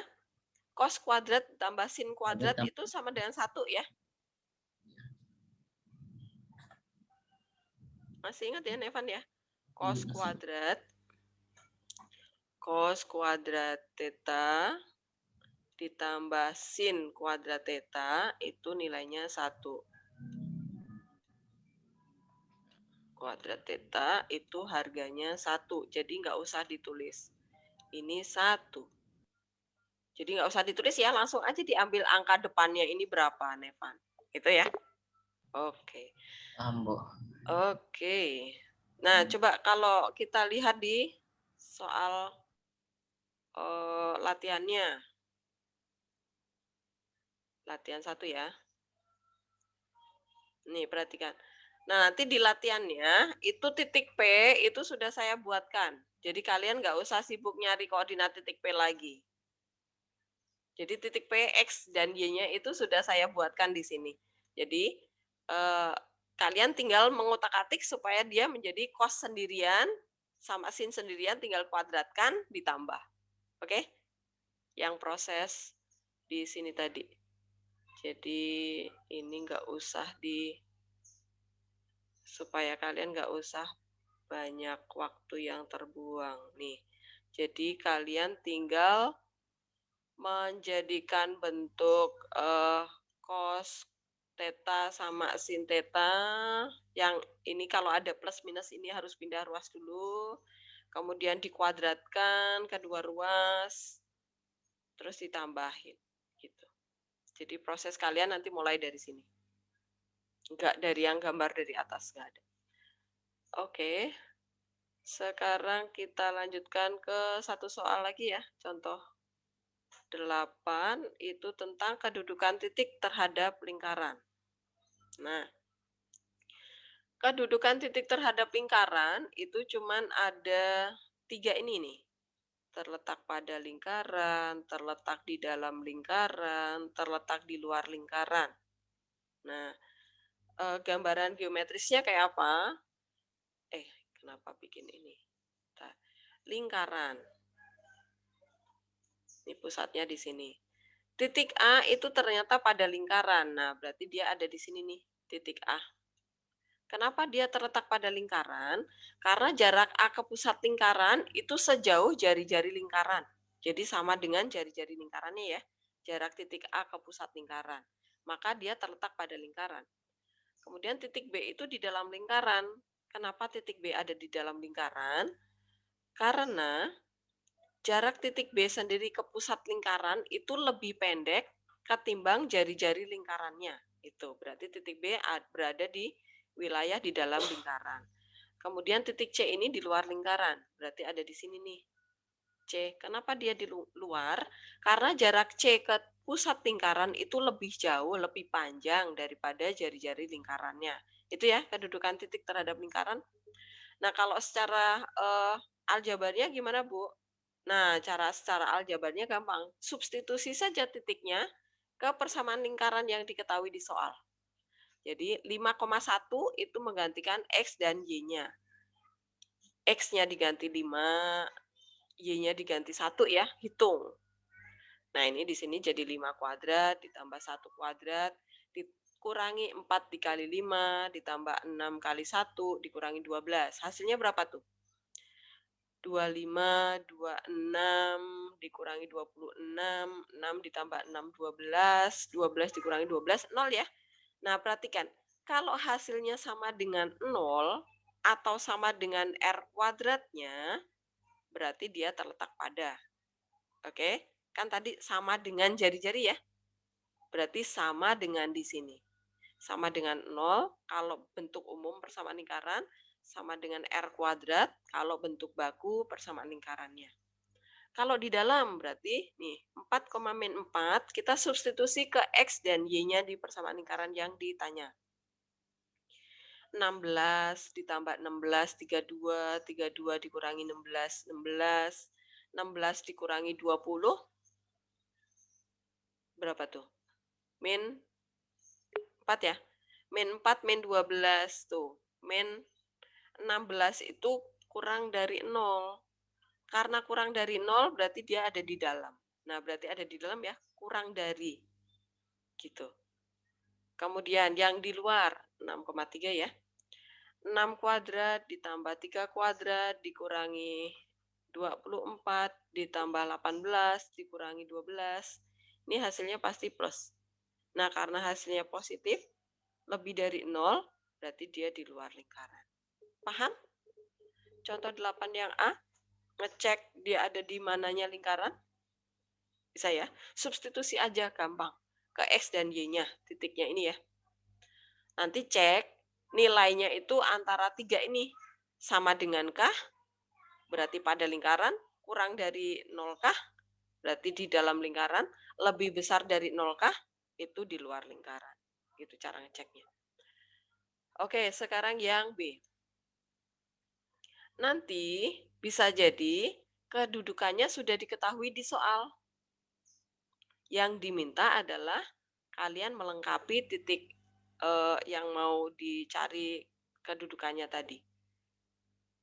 cos kuadrat tambah sin kuadrat itu sama dengan 1 ya. Masih ingat ya, Nevan ya? Cos kuadrat theta ditambah sin kuadrat theta itu nilainya 1. Kuadrat theta itu harganya 1. Jadi nggak usah ditulis. Ini 1. Jadi nggak usah ditulis ya, langsung aja diambil angka depannya ini berapa, Nevan. Itu ya. Oke. Ambo. Oke. Nah, coba kalau kita lihat di soal latihannya. Latihan 1 ya. Nih, perhatikan. Nah, nanti di latihannya, itu titik P itu sudah saya buatkan. Jadi kalian nggak usah sibuk nyari koordinat titik P lagi. Jadi titik P, X, dan Y-nya itu sudah saya buatkan di sini. Jadi kalian tinggal mengutak-atik supaya dia menjadi cos sendirian sama sin sendirian, tinggal kuadratkan ditambah. Oke? Yang proses di sini tadi. Jadi ini nggak usah supaya kalian nggak usah banyak waktu yang terbuang nih. Jadi kalian tinggal menjadikan bentuk cos theta sama sin theta. Yang ini kalau ada plus minus ini harus pindah ruas dulu. Kemudian dikuadratkan kedua ruas. Terus ditambahin. Gitu. Jadi proses kalian nanti mulai dari sini. Enggak dari yang gambar dari atas. Enggak ada. Oke. Sekarang kita lanjutkan ke satu soal lagi ya. Contoh 8 itu tentang kedudukan titik terhadap lingkaran. Nah, kedudukan titik terhadap lingkaran itu cuman ada 3 ini nih. Terletak pada lingkaran, terletak di dalam lingkaran, terletak di luar lingkaran. Nah, gambaran geometrisnya kayak apa? Kenapa bikin ini? Lingkaran. Ini pusatnya di sini. Titik A itu ternyata pada lingkaran. Nah, berarti dia ada di sini nih, titik A. Kenapa dia terletak pada lingkaran? Karena jarak A ke pusat lingkaran itu sejauh jari-jari lingkaran. Jadi sama dengan jari-jari lingkarannya ya. Jarak titik A ke pusat lingkaran. Maka dia terletak pada lingkaran. Kemudian titik B itu di dalam lingkaran. Kenapa titik B ada di dalam lingkaran? Karena jarak titik B sendiri ke pusat lingkaran itu lebih pendek ketimbang jari-jari lingkarannya. Itu berarti titik B berada di wilayah di dalam lingkaran. Kemudian titik C ini di luar lingkaran. Berarti ada di sini nih. C. Kenapa dia di luar? Karena jarak C ke pusat lingkaran itu lebih jauh, lebih panjang daripada jari-jari lingkarannya. Itu ya, kedudukan titik terhadap lingkaran. Nah, kalau secara aljabarnya gimana, Bu? Nah, secara aljabarnya gampang. Substitusi saja titiknya ke persamaan lingkaran yang diketahui di soal. Jadi 5,1 itu menggantikan X dan Y-nya. X-nya diganti 5, Y-nya diganti 1 ya, hitung. Nah, ini di sini jadi 5 kuadrat, ditambah 1 kuadrat, dikurangi 4 dikali 5, ditambah 6 kali 1, dikurangi 12. Hasilnya berapa tuh? 25, 26, dikurangi 26, 6 ditambah 6, 12, 12 dikurangi 12, 0 ya. Nah, perhatikan, kalau hasilnya sama dengan 0 atau sama dengan R kuadratnya, berarti dia terletak pada. Oke, kan tadi sama dengan jari-jari ya. Berarti sama dengan di sini. Sama dengan 0 kalau bentuk umum persamaan lingkaran, sama dengan R kuadrat kalau bentuk baku persamaan lingkarannya. Kalau di dalam berarti nih 4, min 4 kita substitusi ke X dan Y-nya di persamaan lingkaran yang ditanya. 16 ditambah 16, 32, 32 dikurangi 16, 16, 16 dikurangi 20, berapa tuh? Min 4 ya? Min 4, min 12 tuh. Min 16 itu kurang dari 0. Karena kurang dari 0 berarti dia ada di dalam. Nah, berarti ada di dalam ya, kurang dari. Gitu. Kemudian yang di luar 6,3 ya. 6 kuadrat ditambah 3 kuadrat dikurangi 24 ditambah 18 dikurangi 12. Ini hasilnya pasti plus. Nah, karena hasilnya positif, lebih dari 0, berarti dia di luar lingkaran. Paham? Contoh 8 yang A, ngecek dia ada di mananya lingkaran. Bisa ya? Substitusi aja gampang. Ke X dan Y-nya, titiknya ini ya. Nanti cek nilainya itu antara 3 ini sama dengan kah? Berarti pada lingkaran, kurang dari 0 kah? Berarti di dalam lingkaran, lebih besar dari 0 kah? Itu di luar lingkaran. Gitu cara ngeceknya. Oke, sekarang yang B. Nanti bisa jadi kedudukannya sudah diketahui di soal. Yang diminta adalah kalian melengkapi titik yang mau dicari kedudukannya tadi.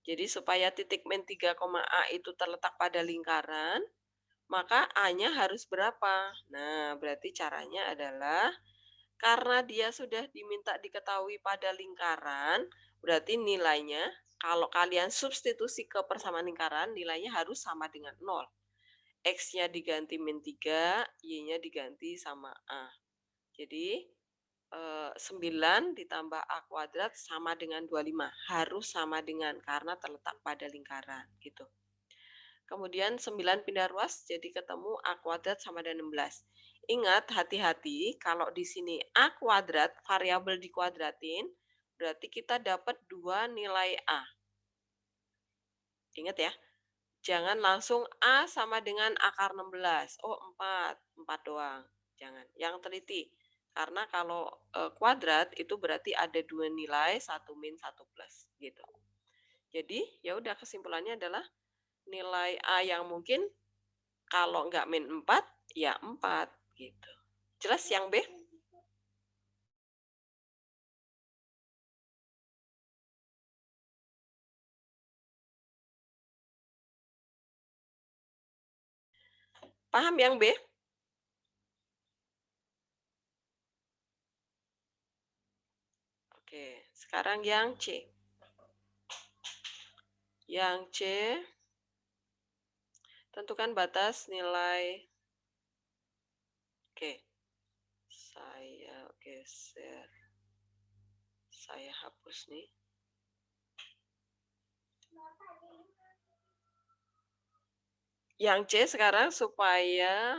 Jadi supaya titik min 3, A itu terletak pada lingkaran, maka A-nya harus berapa? Nah, berarti caranya adalah karena dia sudah diminta diketahui pada lingkaran, berarti nilainya, kalau kalian substitusi ke persamaan lingkaran, nilainya harus sama dengan 0. X-nya diganti min 3, Y-nya diganti sama A. Jadi, 9 ditambah A kuadrat sama dengan 25. Harus sama dengan, karena terletak pada lingkaran. Gitu. Kemudian 9 pindah ruas, jadi ketemu A kuadrat sama dengan 16. Ingat, hati-hati, kalau di sini A kuadrat, variabel dikuadratin, berarti kita dapat 2 nilai A. Ingat ya, jangan langsung A sama dengan akar 16. Oh, 4 doang. Jangan. Yang teliti. Karena kalau kuadrat itu berarti ada 2 nilai, 1 min, 1 plus. Gitu. Jadi, ya udah kesimpulannya adalah nilai A yang mungkin kalau nggak min 4, ya 4. Gitu. Jelas yang B? Paham yang B? Oke, sekarang yang C. Yang C, tentukan batas nilai. Oke, saya geser. Saya hapus nih. Yang C sekarang supaya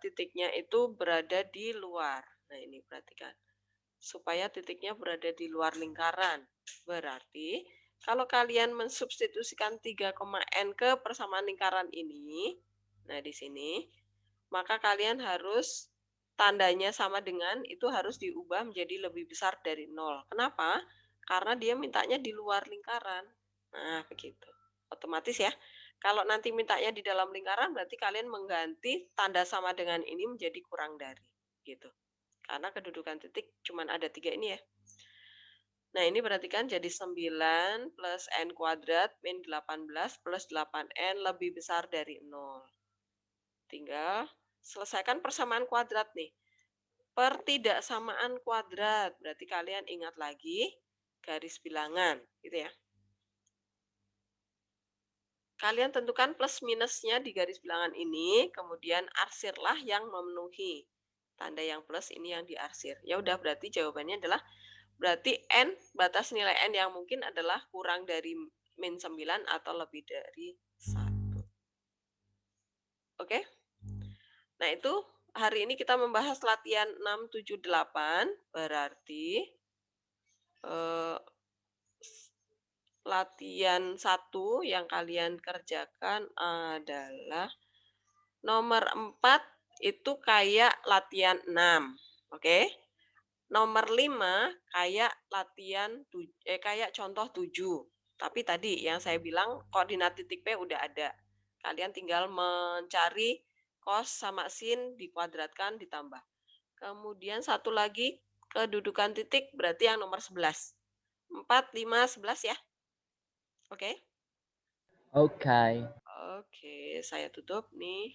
titiknya itu berada di luar. Nah, ini perhatikan. Supaya titiknya berada di luar lingkaran. Berarti kalau kalian mensubstitusikan 3,n ke persamaan lingkaran ini, nah di sini, maka kalian harus tandanya sama dengan, itu harus diubah menjadi lebih besar dari 0. Kenapa? Karena dia mintanya di luar lingkaran. Nah, begitu. Otomatis ya. Kalau nanti mintanya di dalam lingkaran, berarti kalian mengganti tanda sama dengan ini menjadi kurang dari. Gitu. Karena kedudukan titik cuma ada 3 ini ya. Nah, ini perhatikan jadi 9 plus n kuadrat min 18 plus 8n lebih besar dari 0. Tinggal selesaikan persamaan kuadrat nih. Pertidaksamaan kuadrat. Berarti kalian ingat lagi garis bilangan. Gitu ya. Kalian tentukan plus minusnya di garis bilangan ini. Kemudian arsirlah yang memenuhi. Tanda yang plus ini yang diarsir. Ya udah, berarti jawabannya adalah berarti n, batas nilai n yang mungkin adalah kurang dari min 9 atau lebih dari 1. Oke? Nah, itu hari ini kita membahas latihan 678. Berarti latihan 1 yang kalian kerjakan adalah nomor 4 itu kayak latihan 6. Oke? Nomor 5 kayak latihan kayak contoh 7. Tapi tadi yang saya bilang koordinat titik P udah ada. Kalian tinggal mencari cos sama sin dikuadratkan ditambah. Kemudian satu lagi kedudukan titik berarti yang nomor 11. 4, 5, 11 ya. Oke? Oke. Oke, saya tutup nih.